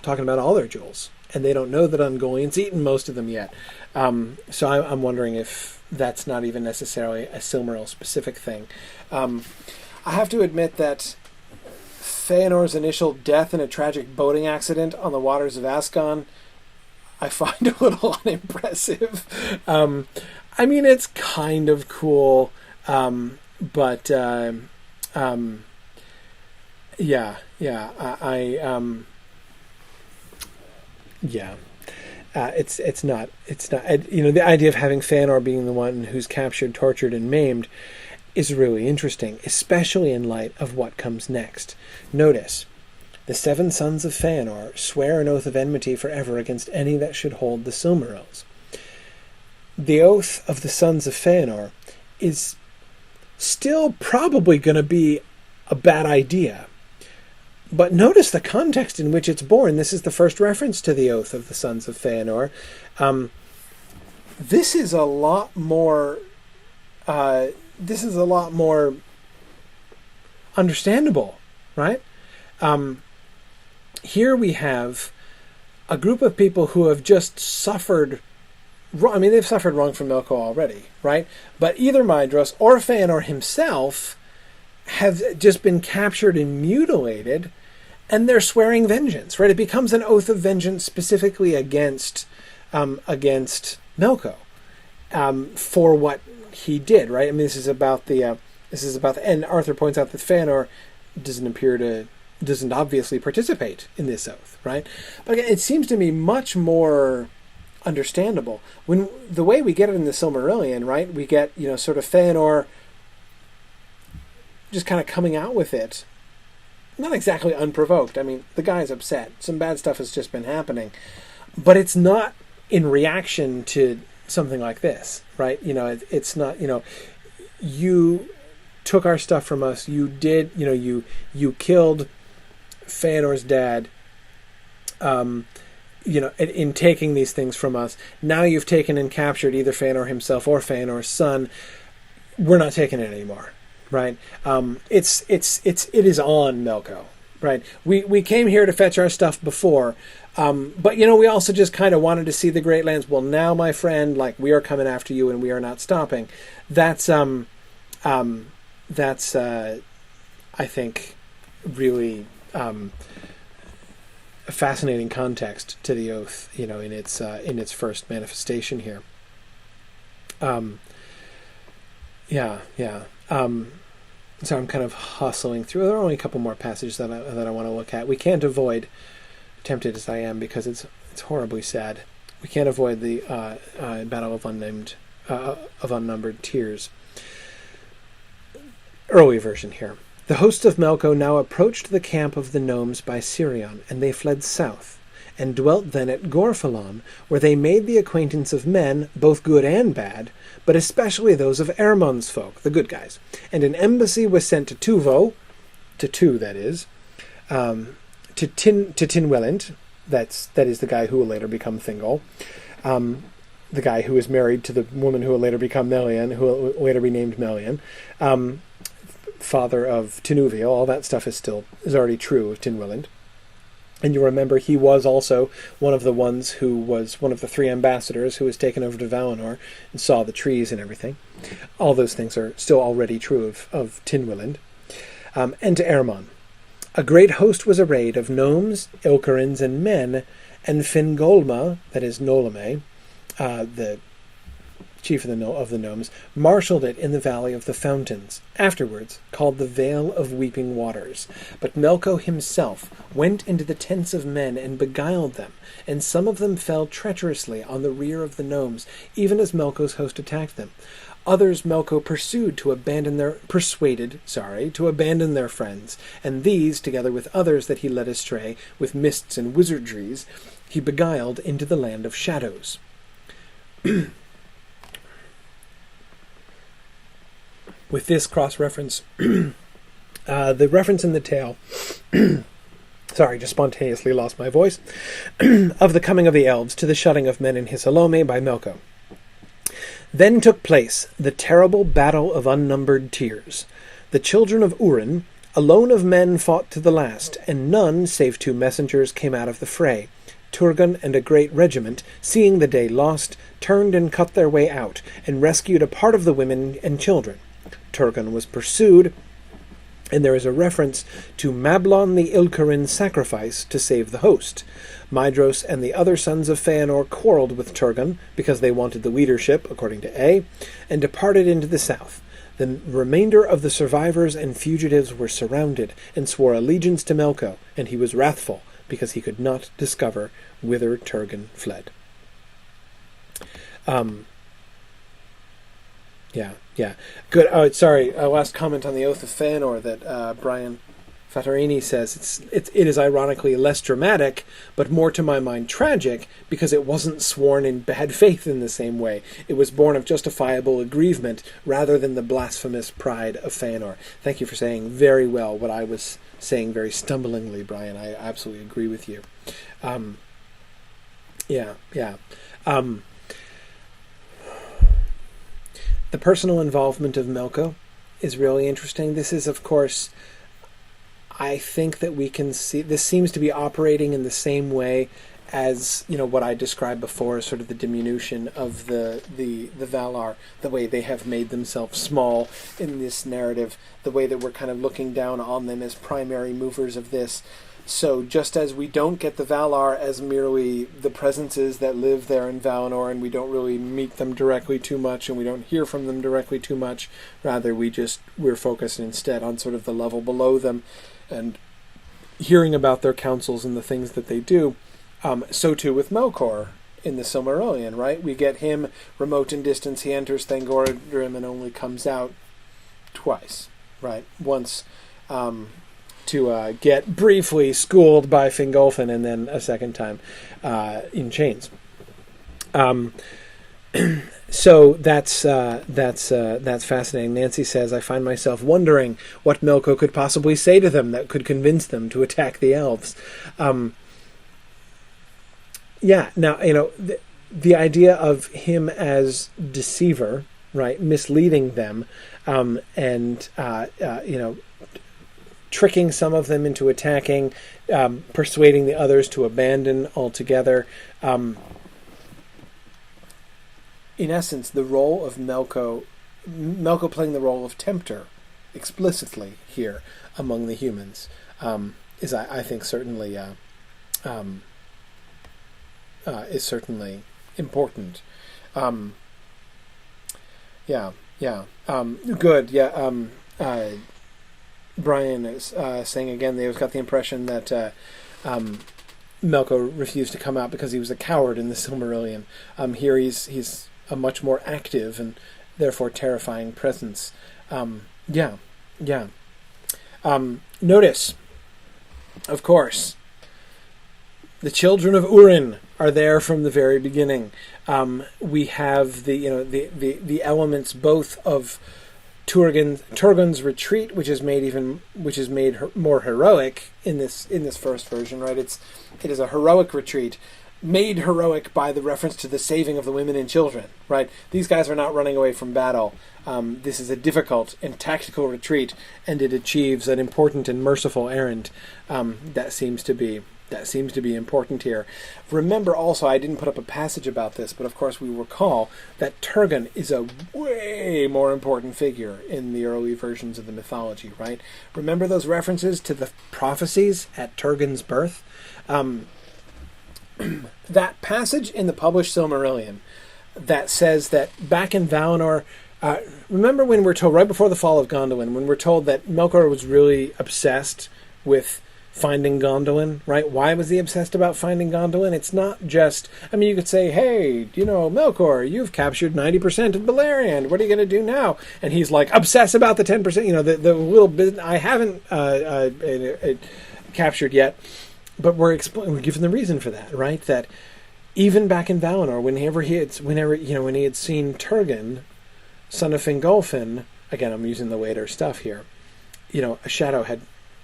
talking about all their jewels, and they don't know that Ungoliant's eaten most of them yet. So I'm wondering if that's not even necessarily a Silmaril specific thing. I have to admit that Feanor's initial death in a tragic boating accident on the waters of Ascon, I find a little unimpressive. I mean, it's kind of cool, but it's not. The idea of having Feanor being the one who's captured, tortured, and maimed is really interesting, especially in light of what comes next. Notice, the 7 sons of Feanor swear an oath of enmity forever against any that should hold the Silmarils. The oath of the sons of Feanor is still probably going to be a bad idea. But notice the context in which it's born. This is the first reference to the oath of the sons of Feanor. This is a lot more understandable, right? Here we have a group of people who have just suffered wrong. I mean, they've suffered wrong from Melko already, right? But either Maedhros or Feanor himself have just been captured and mutilated, and they're swearing vengeance, right? It becomes an oath of vengeance specifically against Melko for what he did, right? I mean, this is about the and Arthur points out that Feanor doesn't appear to doesn't obviously participate in this oath, right? But again, it seems to me much more understandable when the way we get it in the Silmarillion, right? We get, sort of Feanor just kind of coming out with it, not exactly unprovoked. I mean, the guy's upset. Some bad stuff has just been happening, but it's not in reaction to something like this, right? It's not, you took our stuff from us. You did, you killed Feanor's dad, in taking these things from us. Now you've taken and captured either Feanor himself or Feanor's son. We're not taking it anymore, right? It is on Melko, right? We came here to fetch our stuff before, but we also just kind of wanted to see the Great Lands. Well, now, my friend, we are coming after you, and we are not stopping. That's I think, really a fascinating context to the oath, in its first manifestation here. So I'm kind of hustling through. There are only a couple more passages that I want to look at. We can't avoid, tempted as I am, because it's horribly sad. We can't avoid the battle of unnumbered tears. Early version here. The hosts of Melko now approached the camp of the gnomes by Sirion, and they fled south, and dwelt then at Gorphalon, where they made the acquaintance of men, both good and bad, but especially those of Ermon's folk, the good guys. And an embassy was sent to Tuvo, to Tinwelint, that is the guy who will later become Thingol, the guy who is married to the woman who will later become Melian, who will later be named Melian, father of Tinuviel. All that stuff is already true of Tinwelint. And you remember he was also one of the ones who was one of the 3 ambassadors who was taken over to Valinor and saw the trees and everything. All those things are still already true of Tinwelint. And to Ermon. A great host was arrayed of gnomes, Ilkarins, and men, and Fingolma, that is Nolame, the chief of the gnomes, marshaled it in the Valley of the Fountains, afterwards called the Vale of Weeping Waters. But Melko himself went into the tents of men and beguiled them, and some of them fell treacherously on the rear of the gnomes, even as Melko's host attacked them. Others Melko persuaded to abandon their friends, and these, together with others that he led astray with mists and wizardries, he beguiled into the land of shadows. With this cross-reference, the reference in the tale, sorry, just spontaneously lost my voice, of the coming of the elves to the shutting of men in Hisalome by Melko. Then took place the terrible battle of unnumbered tears. The children of Urin, alone of men, fought to the last, and none, save 2 messengers, came out of the fray. Turgon and a great regiment, seeing the day lost, turned and cut their way out, and rescued a part of the women and children. Turgon was pursued, and there is a reference to Mablon the Ilkarin sacrifice to save the host. Maedhros and the other sons of Feanor quarreled with Turgon because they wanted the leadership, according to A, and departed into the south. The remainder of the survivors and fugitives were surrounded and swore allegiance to Melko, and he was wrathful because he could not discover whither Turgon fled. Yeah. Good. Oh, sorry. Last comment on the Oath of Feanor that Brian Fattorini says it is ironically less dramatic, but more to my mind tragic, because it wasn't sworn in bad faith in the same way. It was born of justifiable aggrievement rather than the blasphemous pride of Feanor. Thank you for saying very well what I was saying very stumblingly, Brian. I absolutely agree with you. The personal involvement of Melko is really interesting. This is, of course, I think that we can see, this seems to be operating in the same way as, what I described before, sort of the diminution of the Valar, the way they have made themselves small in this narrative, the way that we're kind of looking down on them as primary movers of this. So just as we don't get the Valar as merely the presences that live there in Valinor, and we don't really meet them directly too much, and we don't hear from them directly too much, rather we're focused instead on sort of the level below them, and hearing about their councils and the things that they do. So too with Melkor in the Silmarillion, right? We get him remote in distance. He enters Thangorodrim and only comes out twice, right? Once to get briefly schooled by Fingolfin, and then a second time in chains. So that's fascinating. Nancy says, I find myself wondering what Melko could possibly say to them that could convince them to attack the elves. Now, the idea of him as deceiver, right, misleading them, and tricking some of them into attacking, persuading the others to abandon altogether. In essence, the role of Melko playing the role of tempter explicitly here among the humans is, I think, certainly is certainly important. Good. Brian is saying again, they've got the impression that Melko refused to come out because he was a coward in the Silmarillion. Here he's a much more active and therefore terrifying presence. Notice, of course, the children of Urin are there from the very beginning. We have the elements both of Turgon's retreat, which is made more heroic in this first version, right? It is a heroic retreat, made heroic by the reference to the saving of the women and children, right? These guys are not running away from battle. This is a difficult and tactical retreat, and it achieves an important and merciful errand. That seems to be important here. Remember also, I didn't put up a passage about this, but of course we recall that Turgon is a way more important figure in the early versions of the mythology, right? Remember those references to the prophecies at Turgon's birth? That passage in the published Silmarillion that says that back in Valinor, remember when we're told, right before the fall of Gondolin, when we're told that Melkor was really obsessed with finding Gondolin, right? Why was he obsessed about finding Gondolin? It's not just, you could say, hey, Melkor, you've captured 90% of Beleriand. What are you going to do now? And he's like, obsess about the 10%, the little bit I haven't captured yet. But we're given the reason for that, right? That even back in Valinor, when he had seen Turgon, son of Fingolfin, again, I'm using the later stuff here, a shadow had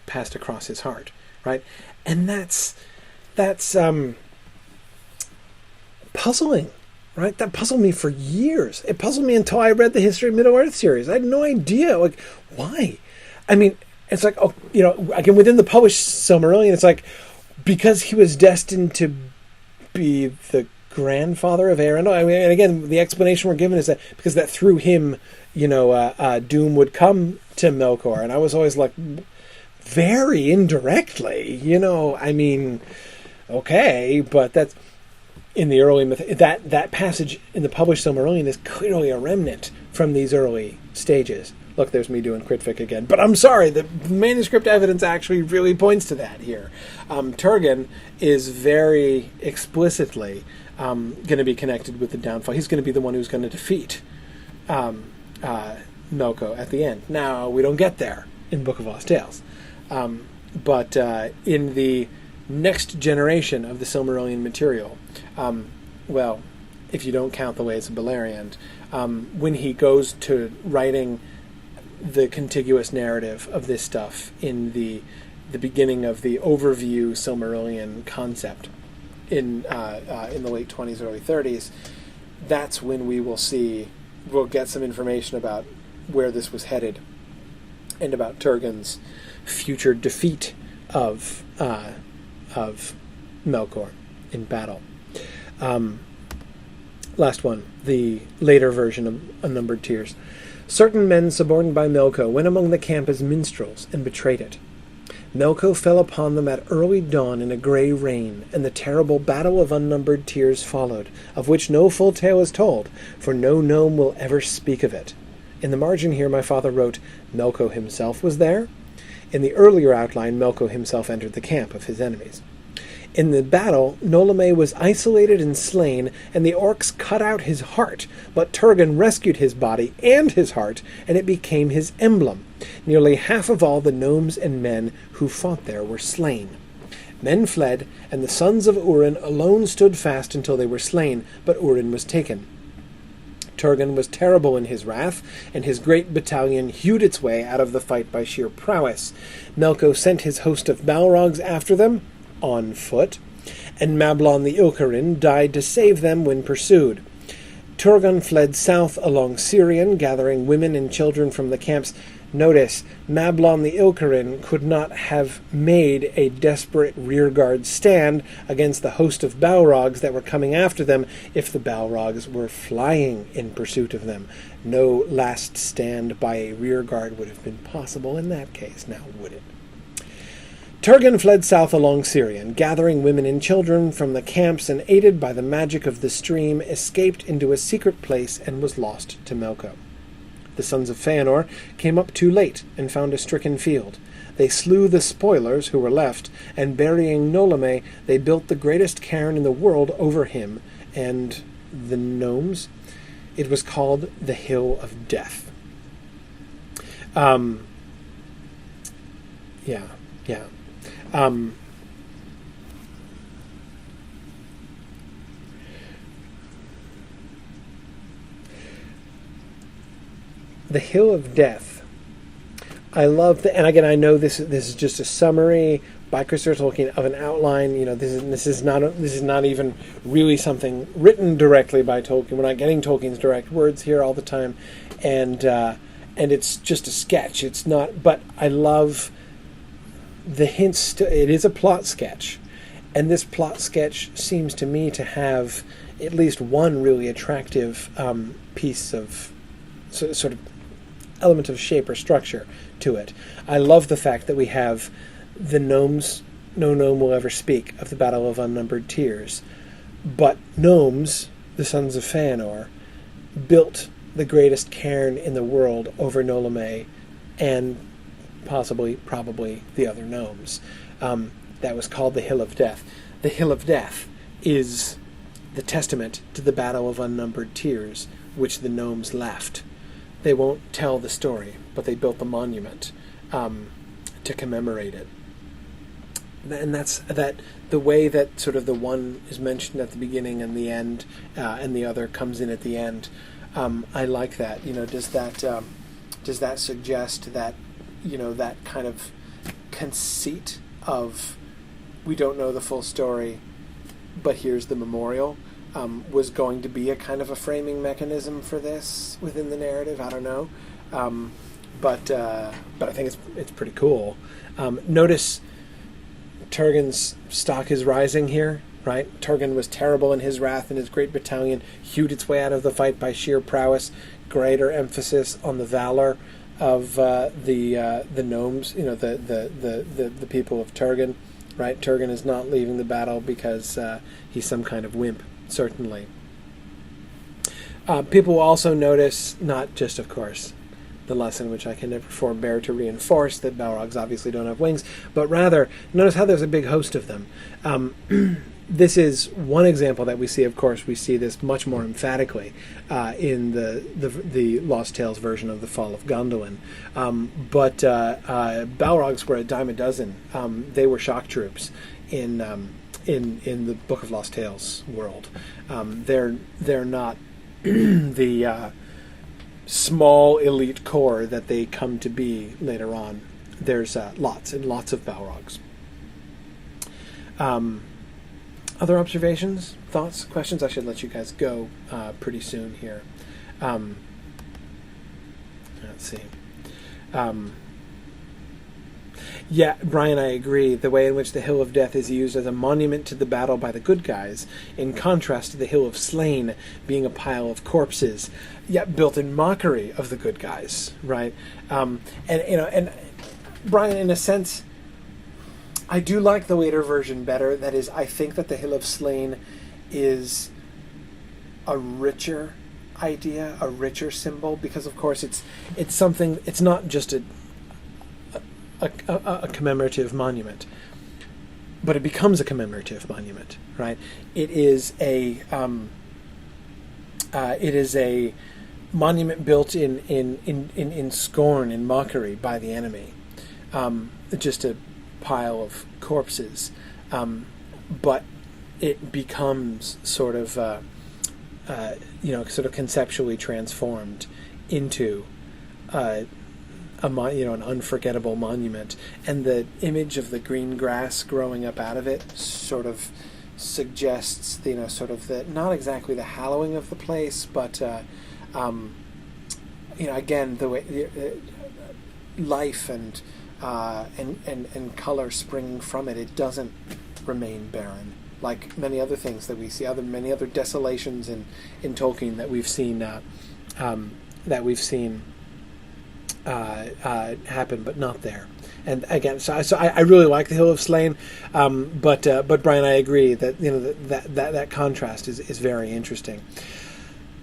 passed across his heart, right? And that's puzzling, right? That puzzled me for years. It puzzled me until I read the History of Middle-earth series. I had no idea, why? It's like, again, within the published Silmarillion, it's like, because he was destined to be the grandfather of Arendelle. And again, the explanation we're given is that because that through him, doom would come to Melkor. And I was always like, very indirectly, okay, but that's in the early myth. That passage in the published Silmarillion is clearly a remnant from these early stages. Look, there's me doing critfic again. But I'm sorry, the manuscript evidence actually really points to that here. Turgon is very explicitly going to be connected with the downfall. He's going to be the one who's going to defeat Melko at the end. Now, we don't get there in Book of Lost Tales. But in the next generation of the Silmarillion material, if you don't count the Ways of Beleriand, when he goes to writing the contiguous narrative of this stuff in the beginning of the overview Silmarillion concept in the late 20s, early 30s, that's when we'll get some information about where this was headed and about Turgon's future defeat of Melkor in battle. Last one, the later version of Unnumbered Tears. Certain men suborned by Melko went among the camp as minstrels and betrayed it. Melko fell upon them at early dawn in a grey rain, and the terrible battle of Unnumbered Tears followed, of which no full tale is told, for no gnome will ever speak of it. In the margin here my father wrote, Melko himself was there. In the earlier outline, Melko himself entered the camp of his enemies. In the battle, Nolame was isolated and slain, and the orcs cut out his heart, but Turgon rescued his body and his heart, and it became his emblem. Nearly half of all the gnomes and men who fought there were slain. Men fled, and the sons of Urin alone stood fast until they were slain, but Urin was taken. Turgon was terrible in his wrath, and his great battalion hewed its way out of the fight by sheer prowess. Melko sent his host of Balrogs after them, on foot, and Mablon the Ilkarin died to save them when pursued. Turgon fled south along Syrian, gathering women and children from the camps. Notice, Mablon the Ilkarin could not have made a desperate rearguard stand against the host of Balrogs that were coming after them if the Balrogs were flying in pursuit of them. No last stand by a rearguard would have been possible in that case, now would it? Turgon fled south along Syrian, gathering women and children from the camps, and aided by the magic of the stream, escaped into a secret place and was lost to Melko. The sons of Feanor came up too late and found a stricken field. They slew the spoilers who were left, and burying Nolame, they built the greatest cairn in the world over him and the gnomes. It was called the Hill of Death. The Hill of Death. I love and again, I know this is just a summary by Christopher Tolkien of an outline. You know, this is not even really something written directly by Tolkien. We're not getting Tolkien's direct words here all the time, and it's just a sketch. It's not, but I love the hints. It is a plot sketch, and this plot sketch seems to me to have at least one really attractive piece of sort of element of shape or structure to it. I love the fact that we have the gnomes. No gnome will ever speak of the Battle of Unnumbered Tears, but gnomes, the sons of Feanor, built the greatest cairn in the world over Nolame and probably the other gnomes. That was called the Hill of Death. The Hill of Death is the testament to the Battle of Unnumbered Tears, which the gnomes left. They won't tell the story, but they built the monument to commemorate it. And that's that. The way that sort of the one is mentioned at the beginning and the end, and the other comes in at the end. I like that. You know, does that suggest that, you know, that kind of conceit of we don't know the full story, but here's the memorial, was going to be a kind of a framing mechanism for this within the narrative. I don't know, but I think it's pretty cool. Notice Turgon's stock is rising here, right? Turgon was terrible in his wrath, and his great battalion hewed its way out of the fight by sheer prowess. Greater emphasis on the valor of the gnomes, you know, the people of Turgon, right? Turgon is not leaving the battle because he's some kind of wimp, certainly. People will also notice, not just, of course, the lesson which I can never forbear to reinforce, that Balrogs obviously don't have wings, but rather, notice how there's a big host of them. This is one example that we see. Of course, we see this much more emphatically in the Lost Tales version of the Fall of Gondolin. But Balrogs were a dime a dozen. They were shock troops in the Book of Lost Tales world. They're not the small elite corps that they come to be later on. There's lots and lots of Balrogs. Other observations, thoughts, questions? I should let you guys go pretty soon here. Let's see. Yeah, Brian, I agree. The way in which the Hill of Death is used as a monument to the battle by the good guys, in contrast to the Hill of Slain being a pile of corpses, yet built in mockery of the good guys, right? And Brian, in a sense, I do like the later version better. That is, I think that the Hill of Slain is a richer idea, a richer symbol, because of course it's something. It's not just a a commemorative monument, but it becomes a commemorative monument, right? It is a monument built in scorn and mockery by the enemy, just a pile of corpses, but it becomes sort of sort of conceptually transformed into an unforgettable monument, and the image of the green grass growing up out of it sort of suggests sort of the, not exactly the hallowing of the place, but again, the way life and color springing from it, it doesn't remain barren like many other things that we see, many other desolations in Tolkien that we've seen happen, but not there. And again, so I really like the Hill of Slain, but Brian, I agree that that contrast is very interesting.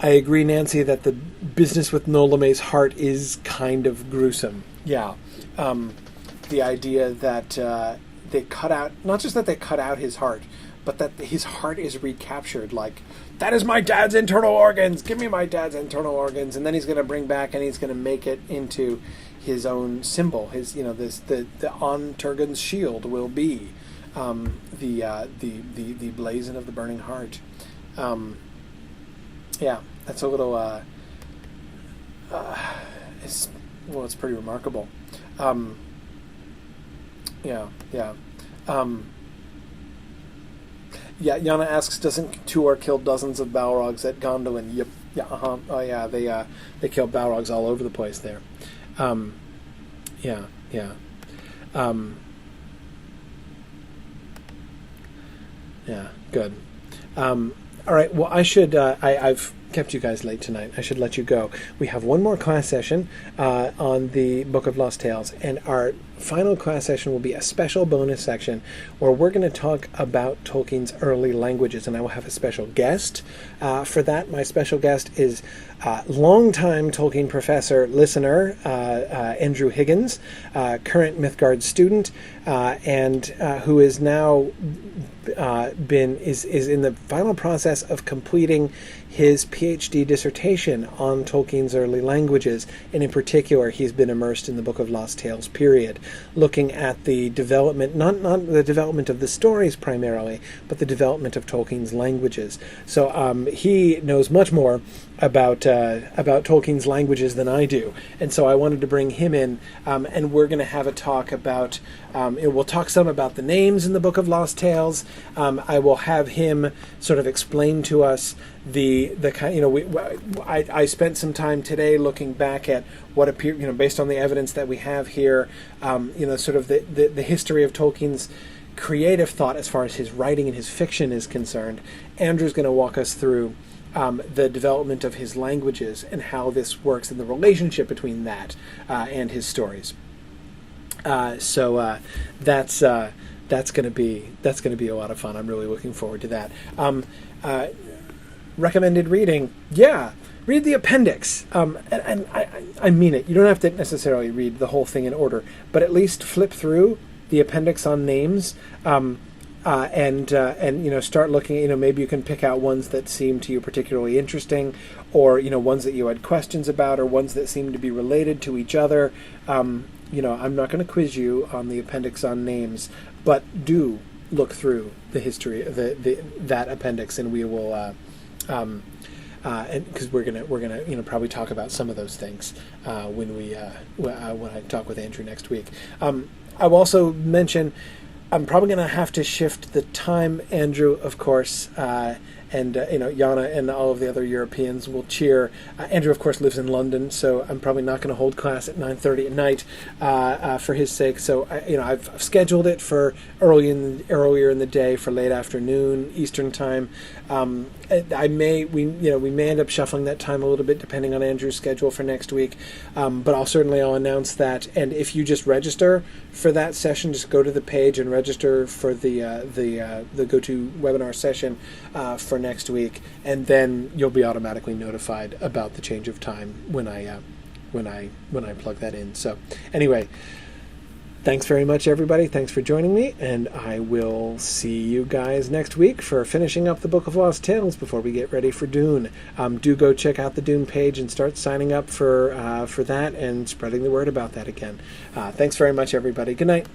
I agree, Nancy, that the business with Nolame's heart is kind of gruesome. Yeah, the idea that they cut out, not just that they cut out his heart, but that his heart is recaptured. Like, that is my dad's internal organs. Give me my dad's internal organs, and then he's going to bring back and he's going to make it into his own symbol. His, the on Turgon's shield will be the blazon of the burning heart. Yeah, that's a little. It's pretty remarkable. Yeah. Yeah, Yana asks, doesn't Tuor kill dozens of Balrogs at Gondolin? Yep. Yeah. Oh yeah, they kill Balrogs all over the place there. Yeah. Yeah. Good. All right. Well, I should. I've kept you guys late tonight. I should let you go. We have one more class session on the Book of Lost Tales, and our final class session will be a special bonus section where we're going to talk about Tolkien's early languages, and I will have a special guest for that. My special guest is longtime Tolkien professor, listener, Andrew Higgins, current Mythgard student, and who is now is in the final process of completing his PhD dissertation on Tolkien's early languages, and in particular, he's been immersed in the Book of Lost Tales period, looking at the development, not the development of the stories primarily, but the development of Tolkien's languages. So he knows much more about Tolkien's languages than I do, and so I wanted to bring him in, and we're going to have a talk about. We'll talk some about the names in the Book of Lost Tales. I will have him sort of explain to us the kind. I spent some time today looking back at what appear, based on the evidence that we have here. Sort of the history of Tolkien's creative thought as far as his writing and his fiction is concerned. Andrew's going to walk us through the development of his languages and how this works and the relationship between that and his stories. So that's going to be a lot of fun. I'm really looking forward to that. Recommended reading, yeah. Read the appendix, and I mean it. You don't have to necessarily read the whole thing in order, but at least flip through the appendix on names, and start looking. Maybe you can pick out ones that seem to you particularly interesting, or ones that you had questions about, or ones that seem to be related to each other. I'm not going to quiz you on the appendix on names, but do look through the history of that appendix, and we will. And because we're gonna probably talk about some of those things when I talk with Andrew next week. I will also mention I'm probably going to have to shift the time, Andrew, of course, and Yana and all of the other Europeans will cheer. Andrew, of course, lives in London, so I'm probably not going to hold class at 9:30 at night for his sake. So I've scheduled it for earlier in the day for late afternoon Eastern time. We may end up shuffling that time a little bit depending on Andrew's schedule for next week, but I'll announce that. And if you just register for that session, just go to the page and register for the GoToWebinar session for next week, and then you'll be automatically notified about the change of time when I plug that in. So anyway, Thanks very much, everybody. Thanks for joining me, and I will see you guys next week for finishing up the Book of Lost Tales before we get ready for Dune. Do go check out the Dune page and start signing up for that and spreading the word about that again. Thanks very much, everybody. Good night.